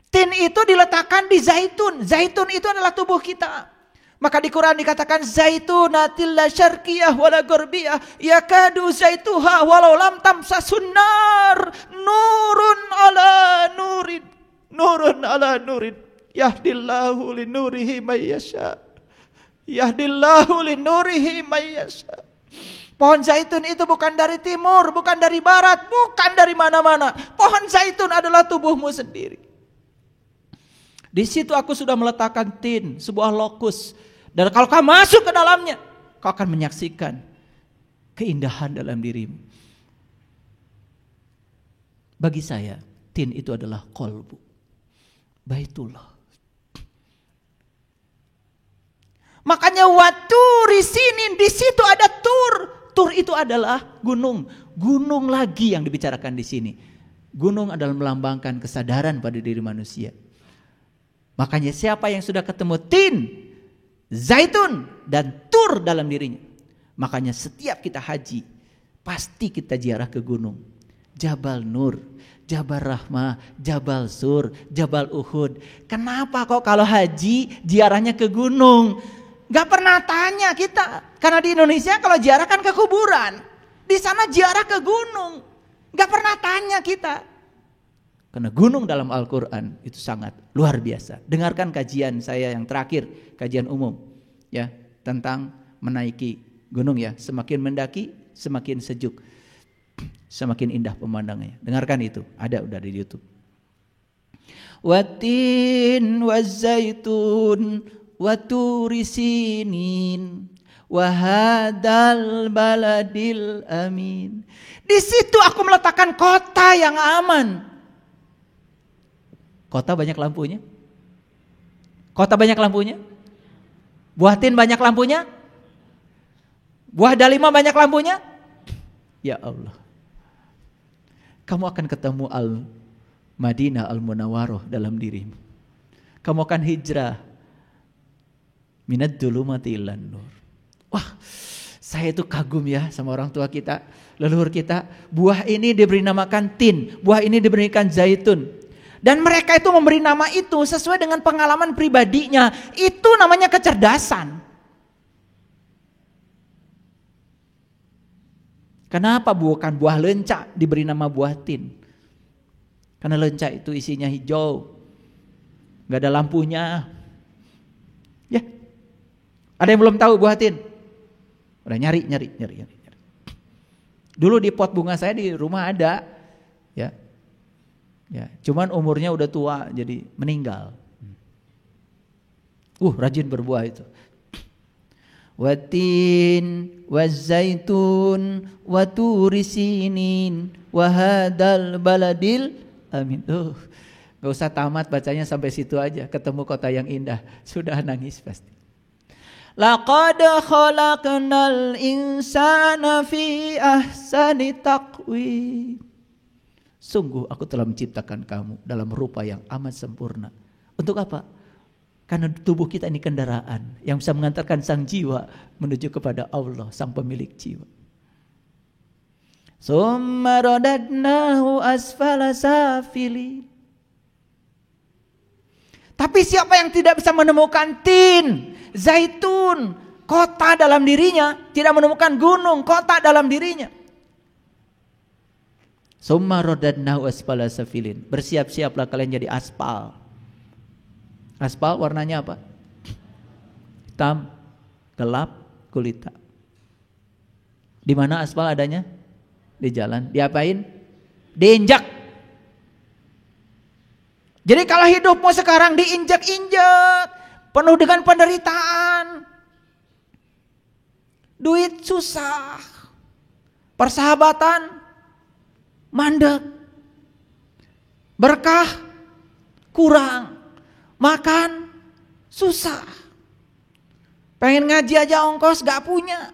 Tin itu diletakkan di zaitun. Zaitun itu adalah tubuh kita. Maka di Quran dikatakan zaitunatil la syarqiyah wala gharbiyah yakadu zaituha walau lam tamsasun nar nurun ala nurin nurun ala nurin yahdillahu linurihi may yasha. Yahdillahu linurihi may yasha. Pohon zaitun itu bukan dari timur, bukan dari barat, bukan dari mana-mana. Pohon zaitun adalah tubuhmu sendiri. Di situ aku sudah meletakkan tin, sebuah lokus. Dan kalau kau masuk ke dalamnya, kau akan menyaksikan keindahan dalam dirimu. Bagi saya, tin itu adalah qalbu, Baitullah. Makanya waturi sinin, di situ ada tur. Tur itu adalah gunung. Gunung lagi yang dibicarakan di sini. Gunung adalah melambangkan kesadaran pada diri manusia. Makanya siapa yang sudah ketemu tin, zaitun dan tur dalam dirinya. Makanya setiap kita haji pasti kita ziarah ke gunung. Jabal Nur, Jabal Rahmah, Jabal Sur, Jabal Uhud. Kenapa kok kalau haji ziarahnya ke gunung? Gak pernah tanya kita. Karena di Indonesia kalau ziarah kan ke kuburan. Di sana ziarah ke gunung. Gak pernah tanya kita. Karena gunung dalam Al-Quran itu sangat luar biasa. Dengarkan kajian saya yang terakhir, kajian umum ya, tentang menaiki gunung ya. Semakin mendaki semakin sejuk, semakin indah pemandangannya. Dengarkan itu, ada udah di YouTube. Watin wazaitun waturisinin wahadal baladil amin. Di situ aku meletakkan kota yang aman. Kota banyak lampunya? Kota banyak lampunya? Buah tin banyak lampunya? Buah dalima banyak lampunya? Ya Allah. Kamu akan ketemu Al-Madinah Al-Munawwaroh dalam dirimu. Kamu akan hijrah minad dzulumati ilan nur. Wah, saya itu kagum ya sama orang tua kita, leluhur kita. Buah ini diberi namakan tin, buah ini diberikan zaitun. Dan mereka itu memberi nama itu sesuai dengan pengalaman pribadinya. Itu namanya kecerdasan. Kenapa bukan buah lenca diberi nama buah tin? Karena lenca itu isinya hijau, gak ada lampunya. Ya, ada yang belum tahu buah tin? Udah nyari. Dulu di pot bunga saya di rumah ada, ya. Ya, cuman umurnya udah tua jadi meninggal. Rajin berbuah itu. Watin wazaitun waturisinin wahadal baladil amin. Gak usah tamat bacanya sampai situ aja, ketemu kota yang indah sudah nangis pasti. Laqad khalaqnal insana fi ahsani taqwim. Sungguh aku telah menciptakan kamu dalam rupa yang amat sempurna. Untuk apa? Karena tubuh kita ini kendaraan yang bisa mengantarkan sang jiwa menuju kepada Allah, sang pemilik jiwa. Summa radadnahu asfala safilin. Tapi siapa yang tidak bisa menemukan tin, zaitun, kota dalam dirinya, tidak menemukan gunung, kota dalam dirinya. Summa radadnahu asfala safilin. Bersiap-siaplah kalian jadi aspal. Aspal warnanya apa? Hitam, gelap, gulita. Di mana aspal adanya? Di jalan. Diapain? Diinjak. Jadi kalau hidupmu sekarang diinjak-injak, penuh dengan penderitaan, duit susah, persahabatan mandek, berkah kurang, makan susah, pengen ngaji aja ongkos gak punya,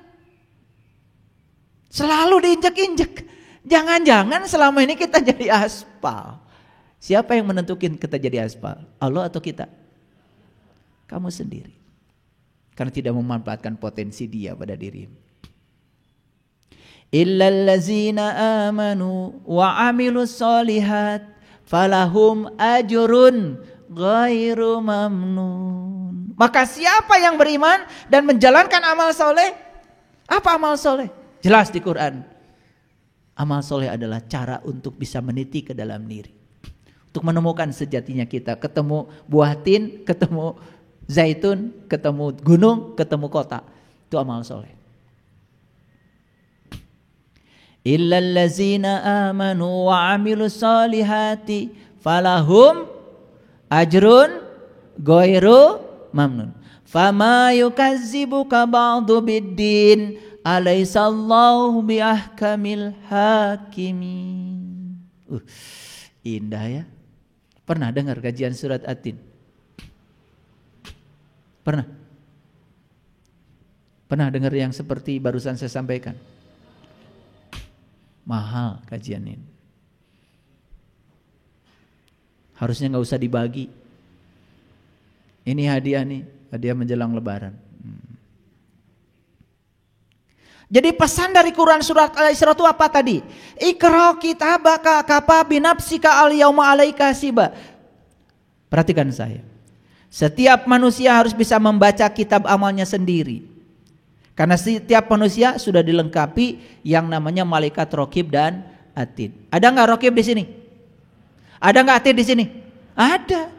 selalu diinjek-injek. Jangan-jangan selama ini kita jadi aspal. Siapa yang menentukan kita jadi aspal? Allah atau kita? Kamu sendiri. Karena tidak memanfaatkan potensi dia pada dirimu. Illal ladzina amanu wa amilus solihat falahum ajrun ghairu mamnun. Maka siapa yang beriman dan menjalankan amal soleh? Apa amal soleh? Jelas di Quran. Amal soleh adalah cara untuk bisa meniti ke dalam diri, untuk menemukan sejatinya kita. Ketemu buah tin, ketemu zaitun, ketemu gunung, ketemu kota. Itu amal soleh. Illal ladzina amanu wa amilus solihati falahum ajrun ghairu mamnun. Fama yukazzibuka ba'du biddin alaisallahu biahkamil hakimin. Indah ya. Pernah dengar kajian surat At-Tin? Pernah? Pernah dengar yang seperti barusan saya sampaikan? Mahal kajian ini. Harusnya gak usah dibagi. Ini hadiah nih, hadiah menjelang lebaran. Jadi pesan dari Quran surat Al-Isra itu apa tadi? Iqra kitabaka kafa binafsika al-yauma 'alaika hasiba. Perhatikan saya. Setiap manusia harus bisa membaca kitab amalnya sendiri. Karena setiap manusia sudah dilengkapi yang namanya malaikat raqib dan atid. Ada enggak raqib di sini? Ada enggak atid di sini? Ada.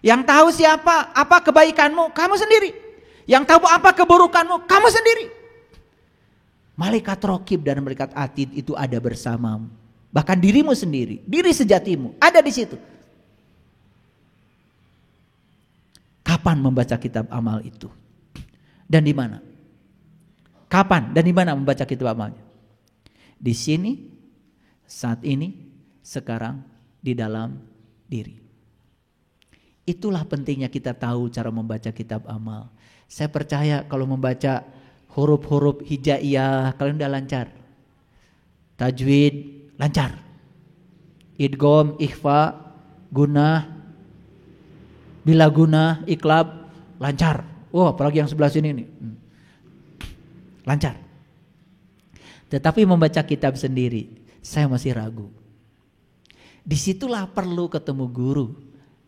Yang tahu siapa, apa kebaikanmu, kamu sendiri. Yang tahu apa keburukanmu, kamu sendiri. Malaikat raqib dan malaikat atid itu ada bersamamu. Bahkan dirimu sendiri, diri sejatimu ada di situ. Kapan membaca kitab amal itu? Dan di mana? Kapan dan di mana membaca kitab amalnya? Di sini, saat ini, sekarang, di dalam diri. Itulah pentingnya kita tahu cara membaca kitab amal. Saya percaya kalau membaca huruf-huruf hijaiyah kalian udah lancar. Tajwid lancar. Idgham, ikhfa, gunah, bila gunah, iqlab lancar. Oh, apalagi yang sebelah sini nih. Lancar. Tetapi membaca kitab sendiri, saya masih ragu. Disitulah perlu ketemu guru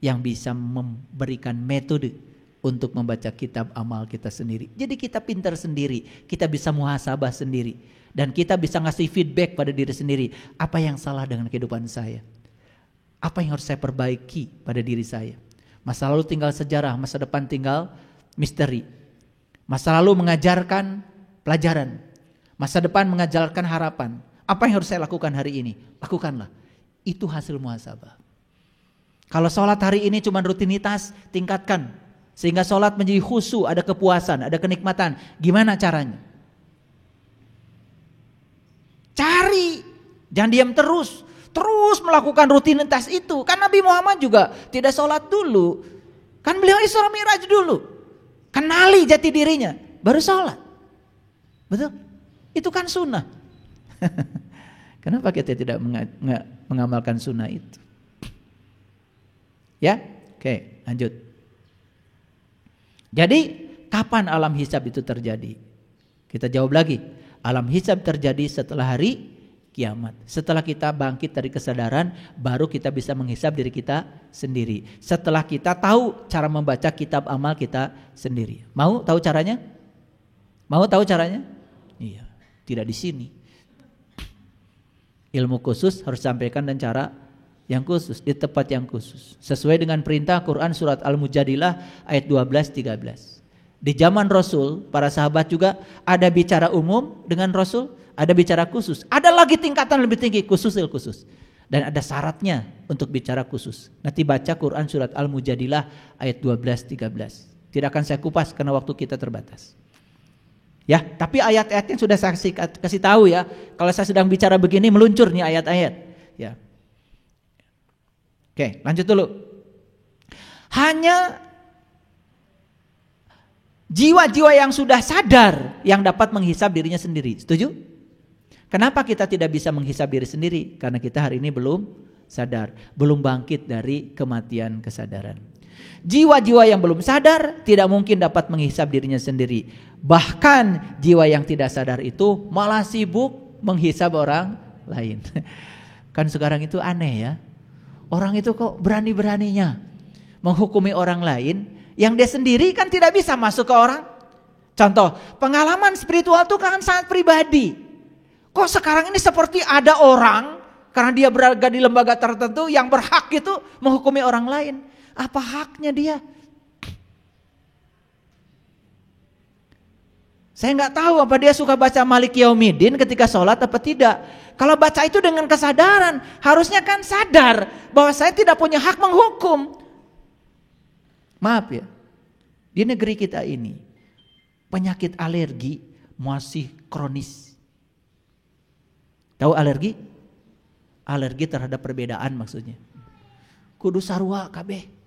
yang bisa memberikan metode untuk membaca kitab amal kita sendiri. Jadi kita pintar sendiri, kita bisa muhasabah sendiri. Dan kita bisa ngasih feedback pada diri sendiri. Apa yang salah dengan kehidupan saya? Apa yang harus saya perbaiki pada diri saya? Masa lalu tinggal sejarah, masa depan tinggal misteri. Masa lalu mengajarkan pelajaran, masa depan mengajarkan harapan. Apa yang harus saya lakukan hari ini? Lakukanlah. Itu hasil muhasabah. Kalau sholat hari ini cuma rutinitas, tingkatkan. Sehingga sholat menjadi khusyuk, ada kepuasan, ada kenikmatan. Gimana caranya? Cari, jangan diam terus. Terus melakukan rutinitas itu. Kan Nabi Muhammad juga tidak sholat dulu. Kan beliau Isra Mi'raj dulu. Kenali jati dirinya, baru sholat. Betul? Itu kan sunnah. Kenapa kita tidak mengamalkan sunnah itu? Ya, oke, lanjut. Jadi kapan alam hisab itu terjadi? Kita jawab lagi. Alam hisab terjadi setelah hari kiamat. Setelah kita bangkit dari kesadaran, baru kita bisa menghisab diri kita sendiri. Setelah kita tahu cara membaca kitab amal kita sendiri. Mau tahu caranya? Mau tahu caranya? Iya, tidak di sini. Ilmu khusus harus disampaikan dengan cara yang khusus, di tempat yang khusus. Sesuai dengan perintah Quran surat Al-Mujadilah ayat 12-13. Di zaman Rasul, para sahabat juga ada bicara umum dengan Rasul, ada bicara khusus. Ada lagi tingkatan lebih tinggi, khususil khusus. Dan ada syaratnya untuk bicara khusus. Nanti baca Quran surat Al-Mujadilah ayat 12-13. Tidak akan saya kupas karena waktu kita terbatas. Ya, tapi ayat-ayatnya sudah saya kasih tahu ya. Kalau saya sedang bicara begini meluncur nih ayat-ayat. Ya. Oke, lanjut dulu. Hanya jiwa-jiwa yang sudah sadar yang dapat menghisab dirinya sendiri. Setuju? Kenapa kita tidak bisa menghisab diri sendiri? Karena kita hari ini belum sadar, belum bangkit dari kematian kesadaran. Jiwa-jiwa yang belum sadar tidak mungkin dapat menghisab dirinya sendiri. Bahkan jiwa yang tidak sadar itu malah sibuk menghisab orang lain. Kan sekarang itu aneh ya. Orang itu kok berani-beraninya menghukumi orang lain yang dia sendiri kan tidak bisa masuk ke orang. Contoh, pengalaman spiritual itu kan sangat pribadi. Kok sekarang ini seperti ada orang karena dia berada di lembaga tertentu yang berhak itu menghukumi orang lain. Apa haknya dia? Saya nggak tahu apa dia suka baca Malik Yaumiddin ketika sholat apa tidak. Kalau baca itu dengan kesadaran, harusnya kan sadar bahwa saya tidak punya hak menghukum. Maaf ya, di negeri kita ini penyakit alergi masih kronis. Tahu alergi? Alergi terhadap perbedaan maksudnya. Kudu sarua kabeh.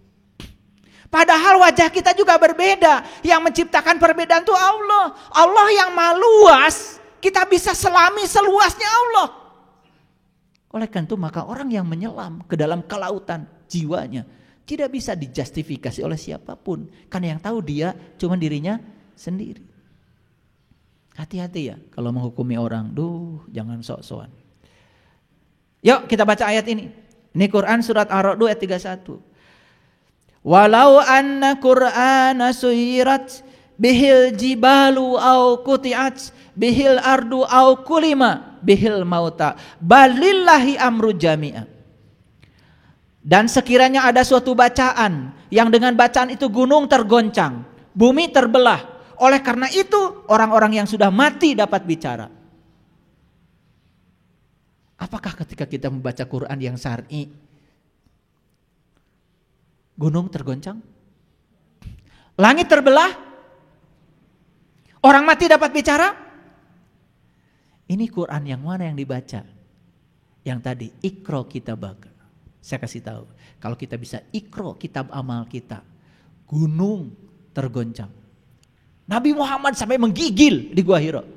Padahal wajah kita juga berbeda. Yang menciptakan perbedaan itu Allah. Allah yang maha luas, kita bisa selami seluasnya Allah. Oleh karena itu maka orang yang menyelam ke dalam kelautan jiwanya Tidak bisa dijustifikasi oleh siapapun. Karena yang tahu dia cuma dirinya sendiri. Hati-hati ya kalau menghukumi orang. Jangan sok-sokan. Yuk kita baca ayat ini. Ini Quran surat Ar-Ra'd ayat 31. Walau anna Qur'ana suyirat bihil jibalu au kuti'at bihil ardu au kulima bihil mauta balillahi amru jami'a. Dan sekiranya ada suatu bacaan yang dengan bacaan itu gunung tergoncang, bumi terbelah, oleh karena itu orang-orang yang sudah mati dapat bicara. Apakah ketika kita membaca Quran yang syar'i gunung tergoncang? Langit terbelah? Orang mati dapat bicara? Ini Quran yang mana yang dibaca? Yang tadi, Iqra kitabaka. Saya kasih tahu, kalau kita bisa Iqra kitab amal kita, gunung tergoncang. Nabi Muhammad sampai menggigil di Gua Hira.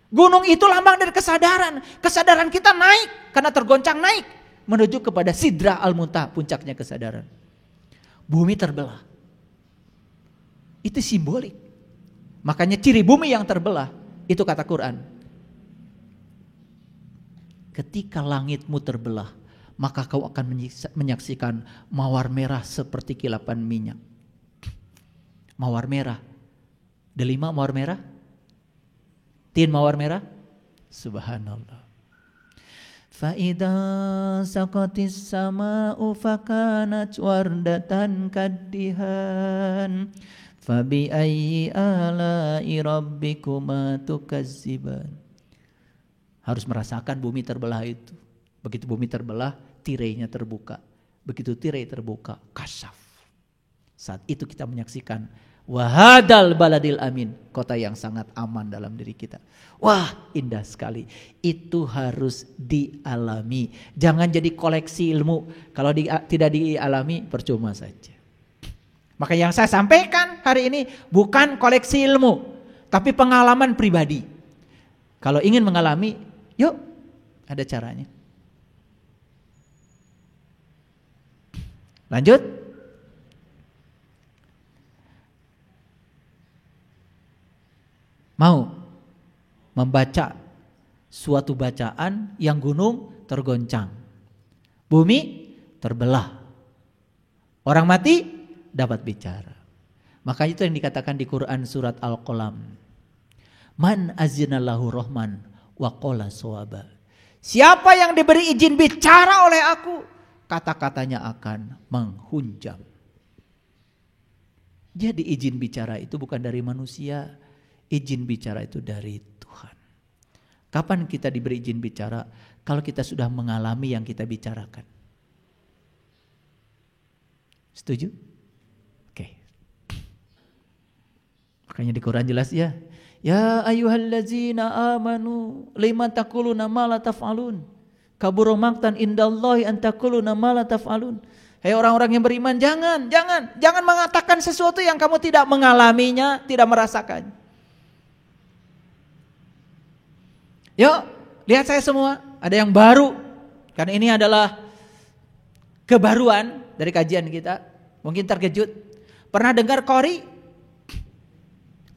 Gunung itu lambang dari kesadaran. Kesadaran kita naik karena tergoncang naik menuju kepada Sidrah al-Muntaha, puncaknya kesadaran. Bumi terbelah. Itu simbolik. Makanya ciri bumi yang terbelah itu kata Quran. Ketika langitmu terbelah, maka kau akan menyaksikan mawar merah seperti kilapan minyak. Mawar merah. Delima mawar merah? Tin mawar merah? Subhanallah. Fa'idha saqatis sama'u fakanat wardatan kaddihan fabi ayyi ala'i rabbikuma tukazziban. Harus merasakan bumi terbelah itu. Begitu bumi terbelah, tirainya terbuka. Begitu tirai terbuka, kasyaf. Saat itu kita menyaksikan wahadal baladil amin, kota yang sangat aman dalam diri kita. Wah, indah sekali. Itu harus dialami. Jangan jadi koleksi ilmu. Kalau tidak dialami, percuma saja. Maka yang saya sampaikan hari ini bukan koleksi ilmu, tapi pengalaman pribadi. Kalau ingin mengalami, yuk, ada caranya. Lanjut. Mau membaca suatu bacaan yang gunung tergoncang, bumi terbelah, orang mati dapat bicara. Maka itu yang dikatakan di Quran surat Al-Qalam. Man azinallahu rahman wa qala sawaba. Siapa yang diberi izin bicara oleh aku, kata-katanya akan menghunjam. Jadi izin bicara itu bukan dari manusia, izin bicara itu dari Tuhan. Kapan kita diberi izin bicara? Kalau kita sudah mengalami yang kita bicarakan. Setuju? Oke. Makanya di Quran jelas ya. Ya ayyuhallazina amanu lima taquluna ma la taf'alun. Kabura maqtan indallahi an taquluna ma la taf'alun. Hei orang-orang yang beriman, jangan mengatakan sesuatu yang kamu tidak mengalaminya, tidak merasakan. Yuk, lihat saya semua, ada yang baru. Karena ini adalah kebaruan dari kajian kita. Mungkin terkejut. Pernah dengar qori?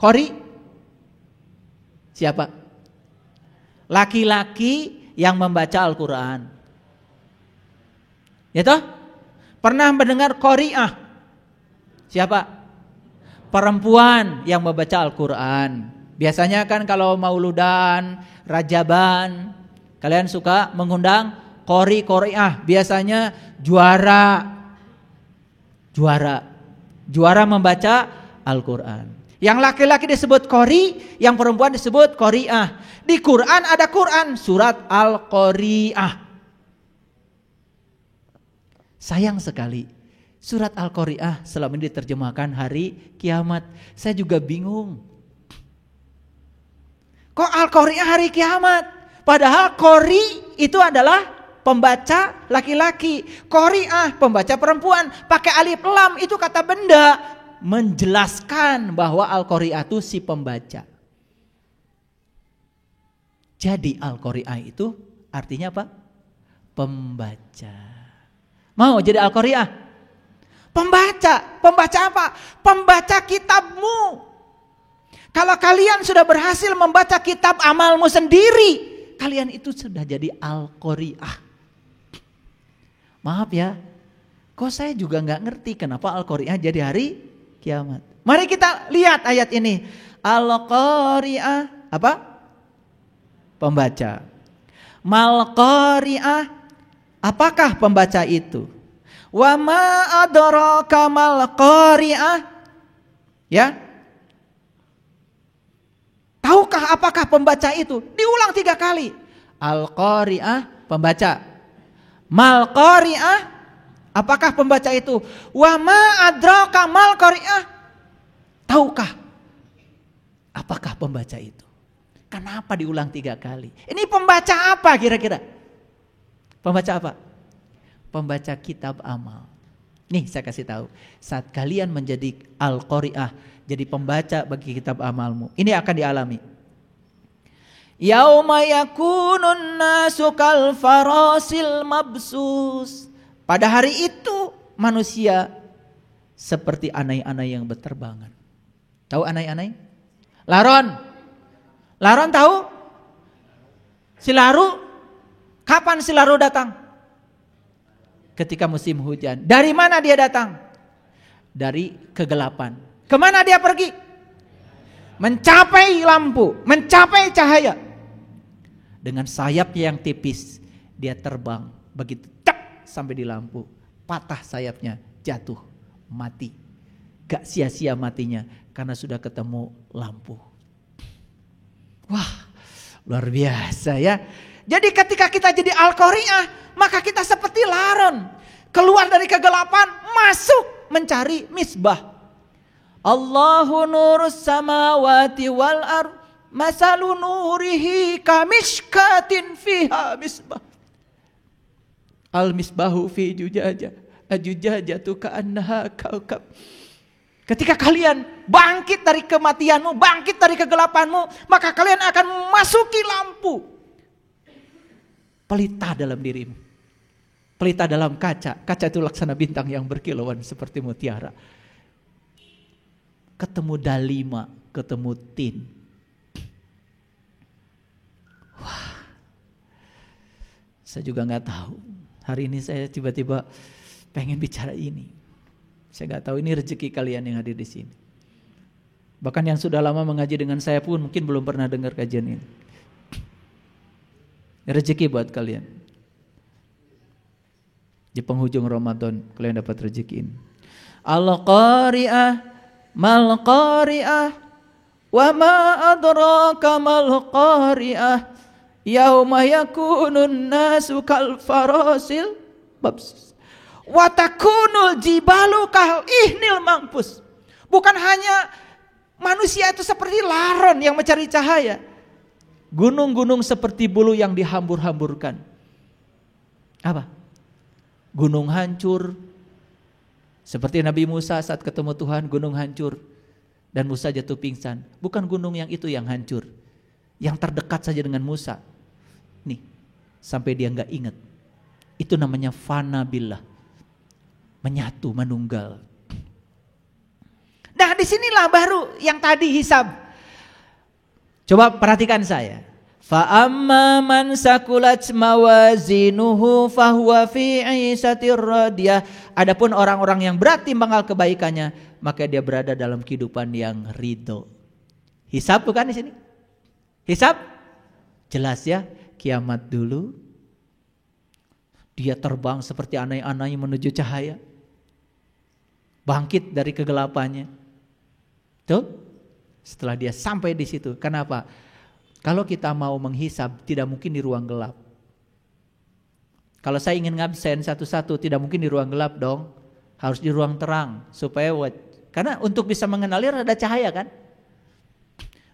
Qori? Siapa? Laki-laki yang membaca Al-Quran. Ya toh? Pernah mendengar qori'ah? Siapa? Perempuan yang membaca Al-Quran. Biasanya kan kalau mauludan, rajaban, kalian suka mengundang qori'ah. Biasanya juara membaca Al-Quran. Yang laki-laki disebut qori, yang perempuan disebut qori'ah. Di Quran ada Quran surat Al-Qari'ah. Sayang sekali surat Al-Qari'ah selama ini diterjemahkan hari kiamat. Saya juga bingung. Kok Al-Qari'ah hari kiamat? Padahal qori itu adalah pembaca laki-laki, qori'ah pembaca perempuan. Pakai alif lam itu kata benda menjelaskan bahwa Al-Qari'ah itu si pembaca. Jadi Al-Qari'ah itu artinya apa? Pembaca. Mau jadi Al-Qari'ah? Pembaca apa? Pembaca kitabmu. Kalau kalian sudah berhasil membaca kitab amalmu sendiri, kalian itu sudah jadi Al-Qari'ah. Maaf ya, kok saya juga gak ngerti kenapa Al-Qari'ah jadi hari kiamat. Mari kita lihat ayat ini. Al-Qari'ah apa? Pembaca. Mal-Qari'ah, apakah pembaca itu? Wa ma adraka mal-Qari'ah? Ya. Tahukah apakah pembaca itu? Diulang 3 kali. Al-Qari'ah, pembaca. Mal-Qari'ah, apakah pembaca itu? Wa ma adraka mal-Qari'ah? Tahukah apakah pembaca itu? Kenapa diulang 3 kali? Ini pembaca apa kira-kira? Pembaca apa? Pembaca kitab amal. Nih saya kasih tahu. Saat kalian menjadi Al-Qari'ah, jadi pembaca bagi kitab amalmu, ini akan dialami. Yauma yakunun nasu kal farasil mabsus. Pada hari itu manusia seperti anai-anai yang berterbangan. Tahu anai-anai? Laron tahu? Silaru? Kapan silaru datang? Ketika musim hujan. Dari mana dia datang? Dari kegelapan. Kemana dia pergi? Mencapai lampu, mencapai cahaya. Dengan sayapnya yang tipis, dia terbang. Begitu cek sampai di lampu, patah sayapnya, jatuh, mati. Gak sia-sia matinya karena sudah ketemu lampu. Wah, luar biasa ya. Jadi ketika kita jadi Al-Qari'ah, maka kita seperti laron, keluar dari kegelapan, masuk mencari misbah. Allahu nurus samawati wal ard, masalu nurihi kamishkatin fiha misbah. Al misbahu fi jujajah, ajujajatu ka'annaha kaukab. Ketika kalian bangkit dari kematianmu, bangkit dari kegelapanmu, maka kalian akan memasuki lampu. Pelita dalam dirimu. Pelita dalam kaca. Kaca itu laksana bintang yang berkilauan seperti mutiara. Ketemu dalima, ketemu tin. Wah. Saya juga gak tahu. Hari ini saya tiba-tiba pengen bicara ini. Saya nggak tahu ini rezeki kalian yang hadir di sini. Bahkan yang sudah lama mengaji dengan saya pun mungkin belum pernah dengar kajian ini. Rezeki buat kalian. Di penghujung Ramadan kalian dapat rezeki ini. Al-Qari'ah, mal-Qari'ah, wa ma adraka mal-Qari'ah, yauma yakunun nasu kal farasil mabsus. Watakunul jibalu kal ihnil mangpus. Bukan hanya manusia itu seperti laron yang mencari cahaya. Gunung-gunung seperti bulu yang dihambur-hamburkan. Apa? Gunung hancur. Seperti Nabi Musa saat ketemu Tuhan, gunung hancur. Dan Musa jatuh pingsan. Bukan gunung yang itu yang hancur. Yang terdekat saja dengan Musa. Nih, sampai dia gak ingat. Itu namanya fana billah. Menyatu, menunggal. Nah disinilah baru yang tadi hisab. Coba perhatikan saya. Fa amma man sakulat mawazinuhu fahuwa fi 'ishatir radiyah. Adapun orang-orang yang berat timbangan kebaikannya, maka dia berada dalam kehidupan yang ridho. Hisab bukan di sini? Hisab? Jelas ya, kiamat dulu. Dia terbang seperti anai-anai menuju cahaya. Bangkit dari kegelapannya. Tuh, setelah dia sampai di situ. Kenapa? Kalau kita mau menghisab, tidak mungkin di ruang gelap. Kalau saya ingin ngabsen satu-satu, tidak mungkin di ruang gelap dong. Harus di ruang terang. Karena untuk bisa mengenali ada cahaya kan.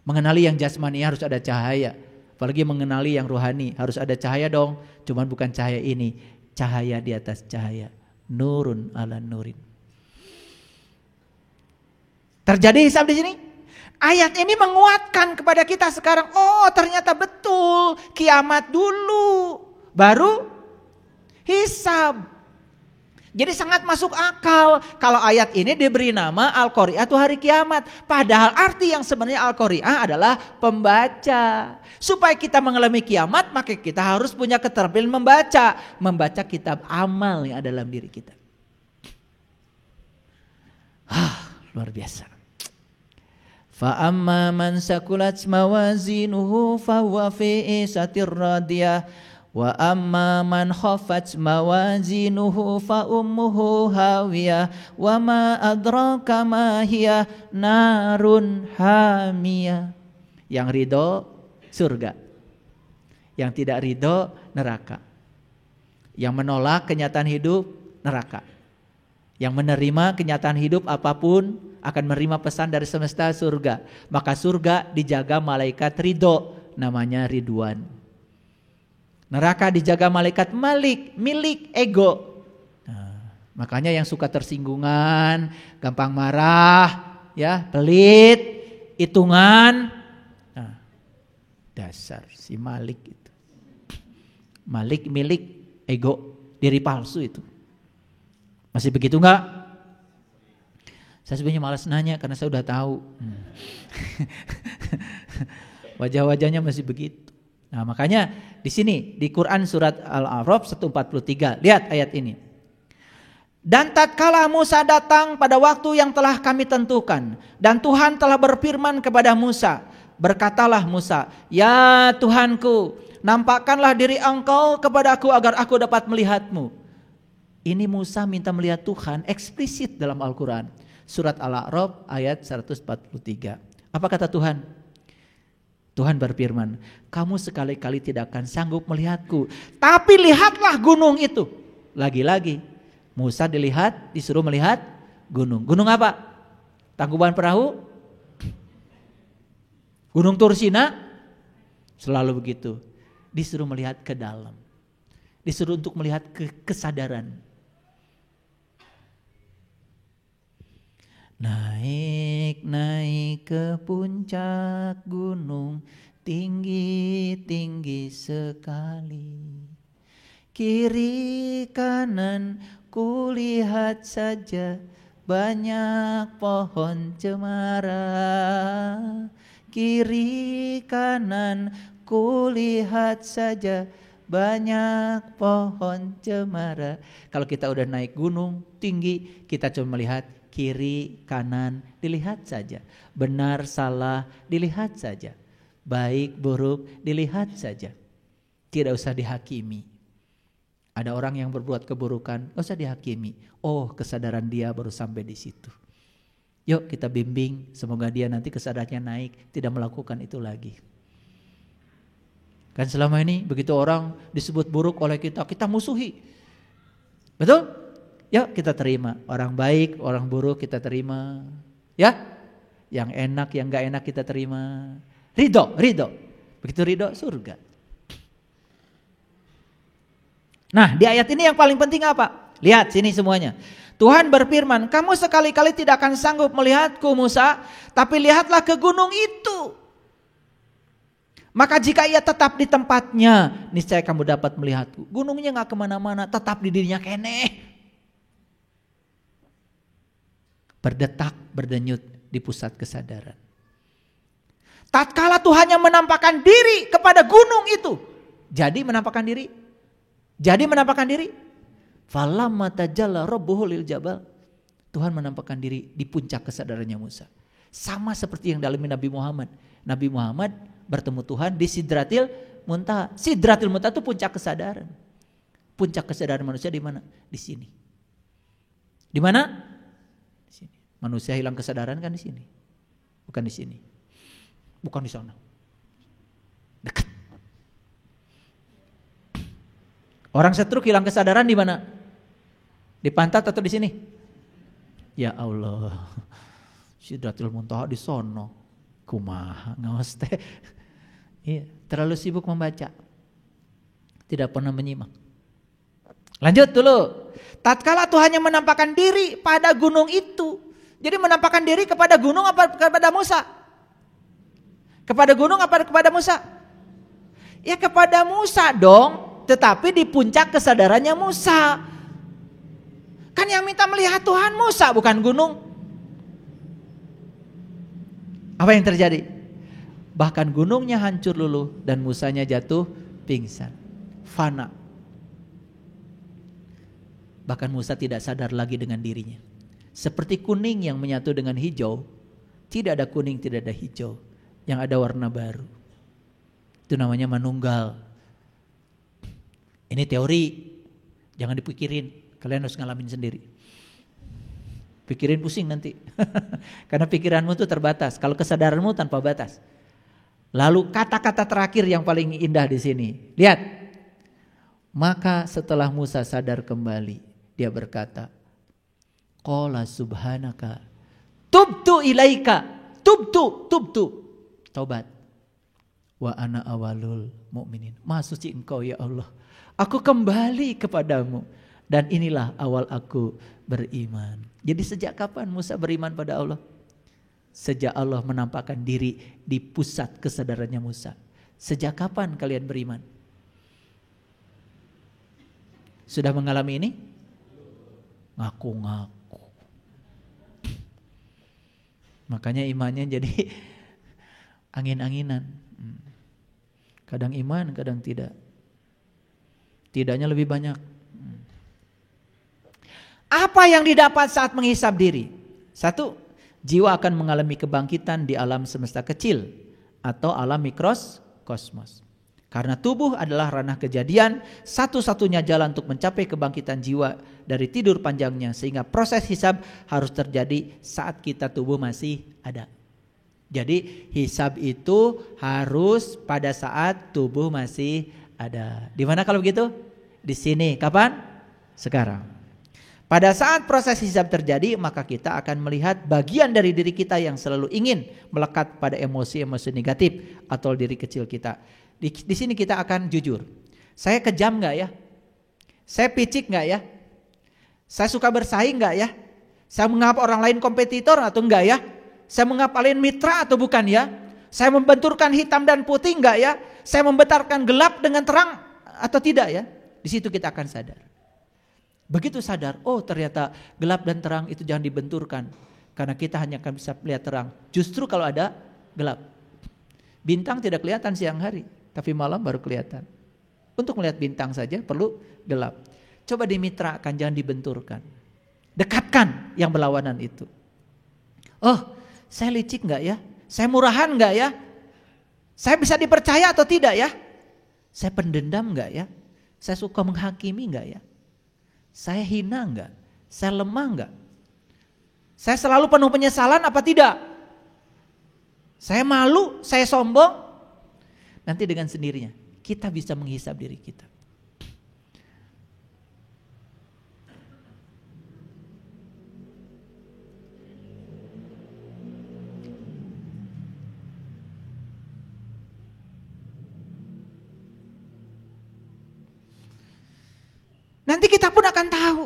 Mengenali yang jasmani harus ada cahaya. Apalagi mengenali yang rohani harus ada cahaya dong. Cuman bukan cahaya ini. Cahaya di atas cahaya. Nurun ala nurin. Terjadi hisab di sini. Ayat ini menguatkan kepada kita sekarang. Oh ternyata betul. Kiamat dulu. Baru hisab. Jadi sangat masuk akal kalau ayat ini diberi nama Al-Qari'ah itu hari kiamat. Padahal arti yang sebenarnya Al-Qari'ah adalah pembaca. Supaya kita mengalami kiamat, maka kita harus punya keterampilan membaca. Membaca kitab amal yang ada dalam diri kita. Luar biasa. Fa amma man sakulat mawazinuhu fa huwa fi isatir radiyah. Wa amma man khaffat mawazinuhu fa ummuhu hawiyah wa ma adraka ma hiya narun hamiyah. Yang ridho surga, yang tidak ridho neraka. Yang menolak kenyataan hidup neraka. Yang menerima kenyataan hidup apapun akan menerima pesan dari semesta surga. Maka surga dijaga malaikat ridho, namanya Ridwan. Neraka dijaga malaikat milik ego. Nah, makanya yang suka tersinggungan, gampang marah, ya, pelit, hitungan. Nah, dasar si Malik itu. Malik milik ego, diri palsu itu. Masih begitu enggak? Saya sebenarnya malas nanya karena saya udah tahu. Wajah-wajahnya masih begitu. Nah, makanya di sini di Quran surat Al-A'raf 143, lihat ayat ini. Dan tatkala Musa datang pada waktu yang telah kami tentukan, dan Tuhan telah berfirman kepada Musa, berkatalah Musa, "Ya Tuhanku, nampakkanlah diri engkau kepadaku agar aku dapat melihatmu." Ini Musa minta melihat Tuhan eksplisit dalam Al-Quran. Surat Al-A'raf ayat 143. Apa kata Tuhan? Tuhan berfirman, kamu sekali-kali tidak akan sanggup melihatku. Tapi lihatlah gunung itu. Lagi-lagi Musa disuruh melihat gunung. Gunung apa? Tangkuban Perahu? Gunung Tursina? Selalu begitu. Disuruh melihat ke dalam. Disuruh untuk melihat kesadaran. Naik ke puncak gunung, tinggi sekali. Kiri kanan kulihat saja banyak pohon cemara. Kiri kanan kulihat saja banyak pohon cemara. Kalau kita udah naik gunung tinggi, kita cuma melihat kiri, kanan, dilihat saja. Benar, salah, dilihat saja. Baik, buruk, dilihat saja. Tidak usah dihakimi. Ada orang yang berbuat keburukan, tidak usah dihakimi. Oh, kesadaran dia baru sampai di situ. Yuk kita bimbing, semoga dia nanti kesadarannya naik, tidak melakukan itu lagi. Kan selama ini begitu orang disebut buruk oleh kita, kita musuhi. Betul? Yuk kita terima, orang baik, orang buruk kita terima, ya, yang enak, yang gak enak kita terima, ridho, begitu ridho surga. Nah di ayat ini yang paling penting apa? Lihat sini semuanya. Tuhan berfirman, kamu sekali-kali tidak akan sanggup melihatku Musa, tapi lihatlah ke gunung itu. Maka jika ia tetap di tempatnya, niscaya kamu dapat melihatku. Gunungnya gak kemana-mana, tetap di dirinya keneh. Berdetak, berdenyut di pusat kesadaran. Tatkala Tuhan yang menampakkan diri kepada gunung itu. Jadi menampakkan diri. Falamma tajalla rabbuhu lil jabal. Tuhan menampakkan diri di puncak kesadarannya Musa. Sama seperti yang dialami Nabi Muhammad. Nabi Muhammad bertemu Tuhan di Sidratil Muntaha. Sidratil Muntaha itu puncak kesadaran. Puncak kesadaran manusia di mana? Di sini. Di mana? Manusia hilang kesadaran kan di sini, bukan di sini, bukan di sana, dekat. Orang stroke hilang kesadaran di mana? Di pantat atau di sini? Ya Allah, Sidratul Muntaha di sono, kumaha ngawas teh. Iya, terlalu sibuk membaca, tidak pernah menyimak. Lanjut dulu. Tatkala Tuhan yang menampakkan diri pada gunung itu. Jadi menampakkan diri kepada gunung apa kepada Musa? Kepada gunung apa kepada Musa? Ya kepada Musa dong, tetapi di puncak kesadarannya Musa. Kan yang minta melihat Tuhan Musa, bukan gunung. Apa yang terjadi? Bahkan gunungnya hancur luluh dan Musanya jatuh pingsan. Fana. Bahkan Musa tidak sadar lagi dengan dirinya. Seperti kuning yang menyatu dengan hijau. Tidak ada kuning, tidak ada hijau. Yang ada warna baru. Itu namanya manunggal. Ini teori. Jangan dipikirin. Kalian harus ngalamin sendiri. Pikirin pusing nanti. Karena pikiranmu itu terbatas. Kalau kesadaranmu tanpa batas. Lalu kata-kata terakhir yang paling indah di sini. Lihat. Maka setelah Musa sadar kembali, dia berkata, Qala subhanaka, tubtu ilaika, tubtu. Taubat. Wa ana awalul mu'minin. Maha suci Engkau ya Allah. Aku kembali kepadamu. Dan inilah awal aku beriman. Jadi sejak kapan Musa beriman pada Allah? Sejak Allah menampakkan diri di pusat kesadarannya Musa. Sejak kapan kalian beriman? Sudah mengalami ini? Ngaku-ngaku. Makanya imannya jadi angin-anginan. Kadang iman, kadang tidak. Tidaknya lebih banyak. Apa yang didapat saat menghisap diri? Satu, jiwa akan mengalami kebangkitan di alam semesta kecil atau alam mikrokosmos. Karena tubuh adalah ranah kejadian, satu-satunya jalan untuk mencapai kebangkitan jiwa dari tidur panjangnya, sehingga proses hisab harus terjadi saat kita tubuh masih ada. Jadi hisab itu harus pada saat tubuh masih ada. Di mana kalau begitu? Di sini. Kapan? Sekarang. Pada saat proses hisab terjadi, maka kita akan melihat bagian dari diri kita yang selalu ingin melekat pada emosi-emosi negatif atau diri kecil kita. Di sini kita akan jujur. Saya kejam nggak ya? Saya picik nggak ya? Saya suka bersaing nggak ya? Saya menganggap orang lain kompetitor atau enggak ya? Saya menganggap kalian mitra atau bukan ya? Saya membenturkan hitam dan putih nggak ya? Saya membentarkan gelap dengan terang atau tidak ya? Di situ kita akan sadar. Begitu sadar, oh ternyata gelap dan terang itu jangan dibenturkan. Karena kita hanya akan bisa melihat terang. Justru kalau ada gelap. Bintang tidak kelihatan siang hari, tapi malam baru kelihatan. Untuk melihat bintang saja perlu gelap. Coba dimitrakan, jangan dibenturkan. Dekatkan yang berlawanan itu. Oh, saya licik enggak ya? Saya murahan enggak ya? Saya bisa dipercaya atau tidak ya? Saya pendendam enggak ya? Saya suka menghakimi enggak ya? Saya hina enggak? Saya lemah enggak? Saya selalu penuh penyesalan apa tidak? Saya malu, saya sombong. Nanti dengan sendirinya kita bisa menghisap diri kita. Nanti kita pun akan tahu,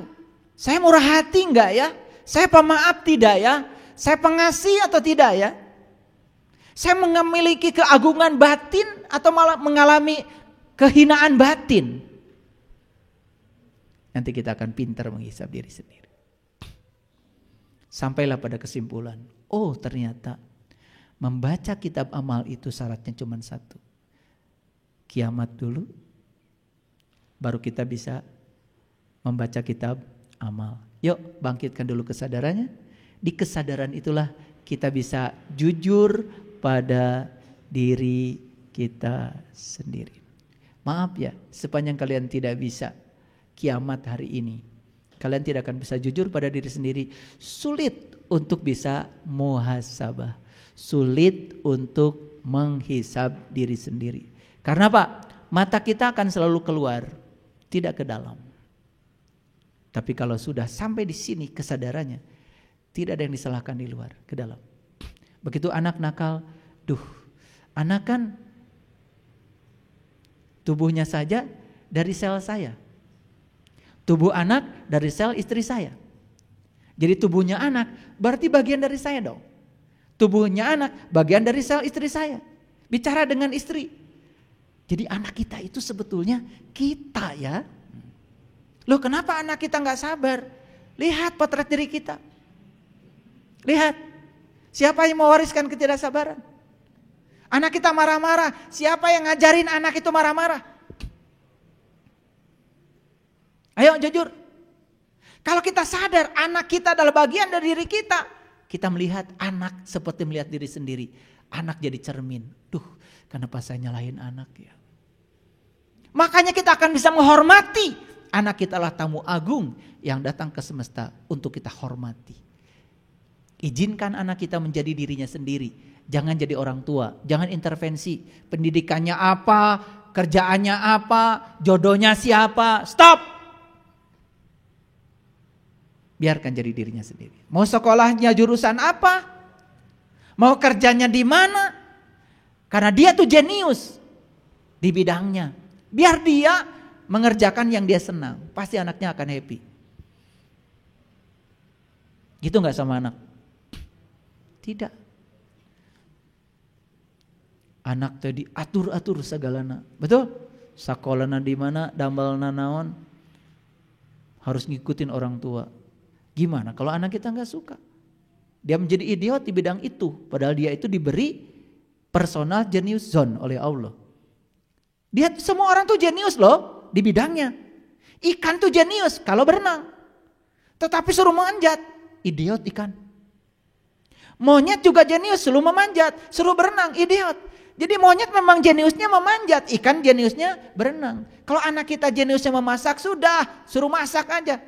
saya murah hati enggak ya? Saya pemaaf tidak ya? Saya pengasih atau tidak ya? Saya memiliki keagungan batin atau malah mengalami kehinaan batin? Nanti kita akan pintar menghisap diri sendiri. Sampailah pada kesimpulan, oh ternyata membaca kitab amal itu syaratnya cuma satu. Kiamat dulu, baru kita bisa membaca kitab amal. Yuk bangkitkan dulu kesadarannya. Di kesadaran itulah kita bisa jujur pada diri kita sendiri. Maaf ya, sepanjang kalian tidak bisa kiamat hari ini, kalian tidak akan bisa jujur pada diri sendiri. Sulit untuk bisa muhasabah, sulit untuk menghisab diri sendiri. Karena apa? Mata kita akan selalu keluar, tidak ke dalam. Tapi kalau sudah sampai di sini kesadarannya, tidak ada yang disalahkan di luar, ke dalam. Begitu anak nakal, anak kan tubuhnya saja dari sel saya. Tubuh anak dari sel istri saya. Jadi tubuhnya anak berarti bagian dari saya dong. Tubuhnya anak bagian dari sel istri saya. Bicara dengan istri. Jadi anak kita itu sebetulnya kita ya. Loh kenapa anak kita gak sabar? Lihat potret diri kita. Lihat, siapa yang mewariskan ketidaksabaran? Anak kita marah-marah, siapa yang ngajarin anak itu marah-marah? Ayo jujur. Kalau kita sadar anak kita adalah bagian dari diri kita, kita melihat anak seperti melihat diri sendiri. Anak jadi cermin. Duh, kenapa saya nyalahin anak ya? Makanya kita akan bisa menghormati. Anak kita adalah tamu agung yang datang ke semesta untuk kita hormati. Izinkan anak kita menjadi dirinya sendiri. Jangan jadi orang tua, jangan intervensi. Pendidikannya apa, kerjaannya apa, jodohnya siapa, stop. Biarkan jadi dirinya sendiri. Mau sekolahnya jurusan apa, mau kerjanya di mana, karena dia tuh jenius di bidangnya. Biar dia mengerjakan yang dia senang, pasti anaknya akan happy. Gitu gak sama anak? Tidak. Anak tadi atur-atur segalana. Betul? Sakolana di mana, dambalna naon. Harus ngikutin orang tua. Gimana kalau anak kita enggak suka? Dia menjadi idiot di bidang itu, padahal dia itu diberi personal genius zone oleh Allah. Dia semua orang tuh jenius loh di bidangnya. Ikan tuh jenius kalau berenang. Tetapi suruh memanjat, idiot ikan. Monyet juga jenius, suruh memanjat, suruh berenang, idiot. Jadi monyet memang jeniusnya memanjat, ikan jeniusnya berenang. Kalau anak kita jeniusnya memasak, sudah, suruh masak aja.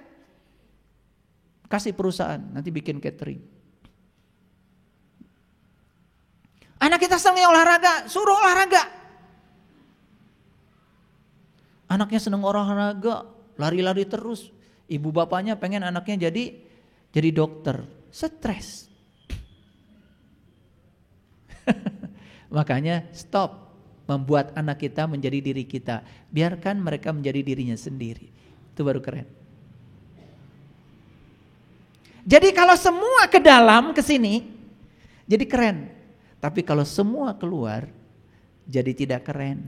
Kasih perusahaan, nanti bikin catering. Anak kita senang olahraga, suruh olahraga. Anaknya senang olahraga, lari-lari terus. Ibu bapaknya pengen anaknya jadi dokter, stres. Makanya stop membuat anak kita menjadi diri kita. Biarkan mereka menjadi dirinya sendiri. Itu baru keren. Jadi kalau semua ke dalam ke sini jadi keren. Tapi kalau semua keluar jadi tidak keren.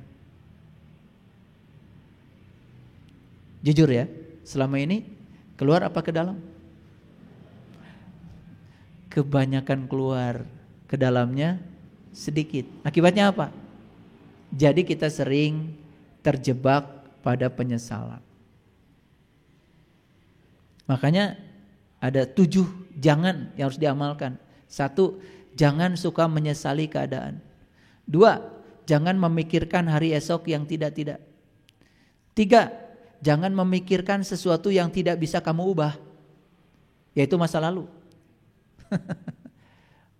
Jujur ya, selama ini keluar apa ke dalam? Kebanyakan keluar, ke dalamnya sedikit. Akibatnya apa? Jadi kita sering terjebak pada penyesalan. Makanya ada 7 jangan yang harus diamalkan. 1, jangan suka menyesali keadaan. 2, jangan memikirkan hari esok yang tidak-tidak. 3, jangan memikirkan sesuatu yang tidak bisa kamu ubah, yaitu masa lalu.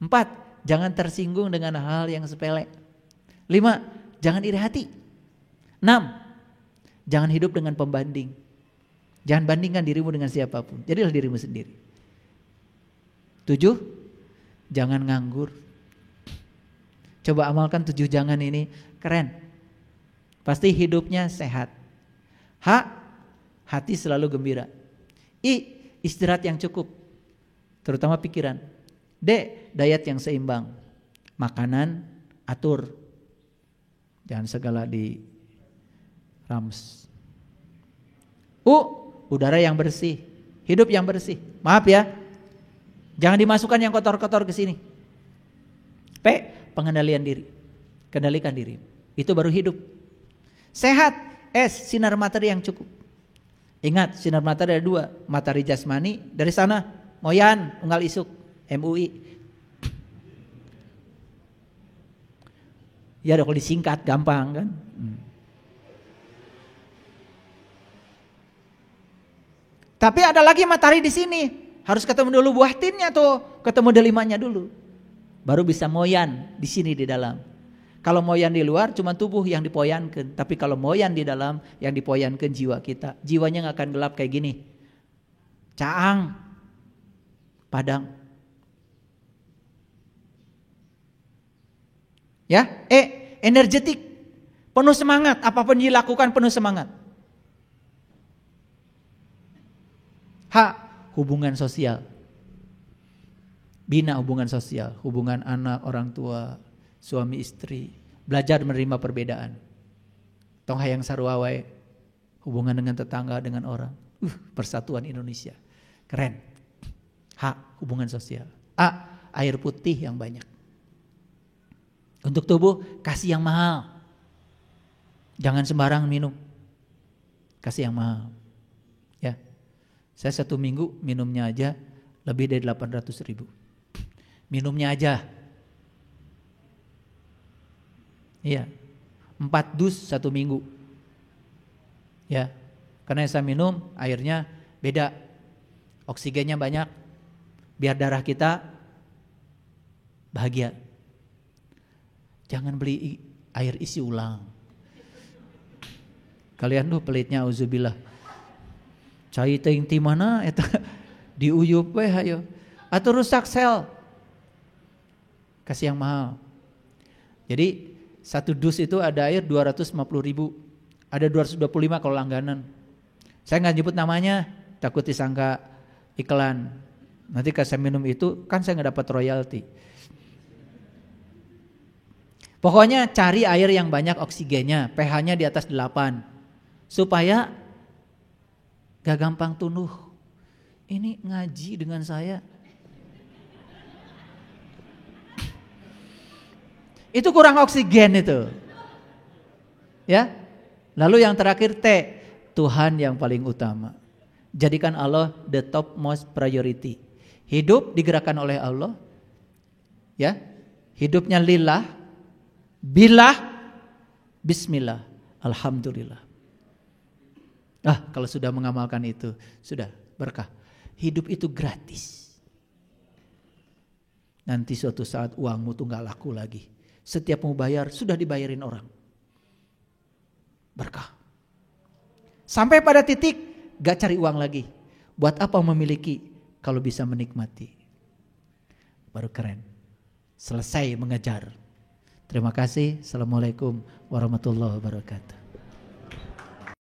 4, jangan tersinggung dengan hal yang sepele. 5, jangan iri hati. 6, jangan hidup dengan pembanding. Jangan bandingkan dirimu dengan siapapun. Jadilah dirimu sendiri. 7, jangan nganggur. Coba amalkan 7 jangan ini, keren. Pasti hidupnya sehat. H, hati selalu gembira. I, istirahat yang cukup, terutama pikiran. D, diet yang seimbang. Makanan atur. Jangan segala di rams. U, udara yang bersih, hidup yang bersih. Maaf ya, jangan dimasukkan yang kotor-kotor ke sini. P, pengendalian diri. Kendalikan diri. Itu baru hidup. Sehat. S, sinar matahari yang cukup. Ingat, sinar matahari ada 2, matahari jasmani dari sana, Moyan, Unggal Isuk, MUI. Ya kalau disingkat gampang kan. Tapi ada lagi matahari di sini. Harus ketemu dulu buah tinnya tuh, ketemu delimanya dulu. Baru bisa moyan di sini di dalam. Kalau moyan di luar cuma tubuh yang dipoyankan, tapi kalau moyan di dalam yang dipoyankan jiwa kita. Jiwanya enggak akan gelap kayak gini. Caang. Padang. Ya, energetik. Penuh semangat, apapun dilakukan penuh semangat. H, hubungan sosial. Bina hubungan sosial, hubungan anak, orang tua, suami istri. Belajar menerima perbedaan. Tong hayang sarua wae, hubungan dengan tetangga, dengan orang. Persatuan Indonesia. Keren. H, hubungan sosial. A, air putih yang banyak. Untuk tubuh, kasih yang mahal. Jangan sembarang minum. Kasih yang mahal. Ya. Saya 1 minggu minumnya aja lebih dari 800.000. Minumnya aja. Iya. 4 dus 1 minggu. Ya. Karena saya minum airnya beda. Oksigennya banyak. Biar darah kita bahagia. Jangan beli air isi ulang. Kalian tuh pelitnya auzubillah. Cai teuing ti mana eta diuyup we hayo. Atau rusak sel. Kasih yang mahal. Jadi 1 dus itu ada air 250.000. Ada 225 kalau langganan. Saya nggak nyebut namanya, takut disangka iklan. Nanti kalau saya minum itu kan saya nggak dapat royalti. Pokoknya cari air yang banyak oksigennya, pH-nya di atas 8. Supaya gak gampang tunuh. Ini ngaji dengan saya. Itu kurang oksigen itu. Ya. Lalu yang terakhir T, Tuhan yang paling utama. Jadikan Allah the top most priority. Hidup digerakkan oleh Allah. Ya. Hidupnya lillah, billah, bismillah, alhamdulillah. Kalau sudah mengamalkan itu, sudah berkah. Hidup itu gratis. Nanti suatu saat uangmu tuh gak laku lagi. Setiap mau bayar, sudah dibayarin orang. Berkah. Sampai pada titik, gak cari uang lagi. Buat apa memiliki kalau bisa menikmati? Baru keren. Selesai mengejar. Terima kasih. Assalamualaikum warahmatullahi wabarakatuh.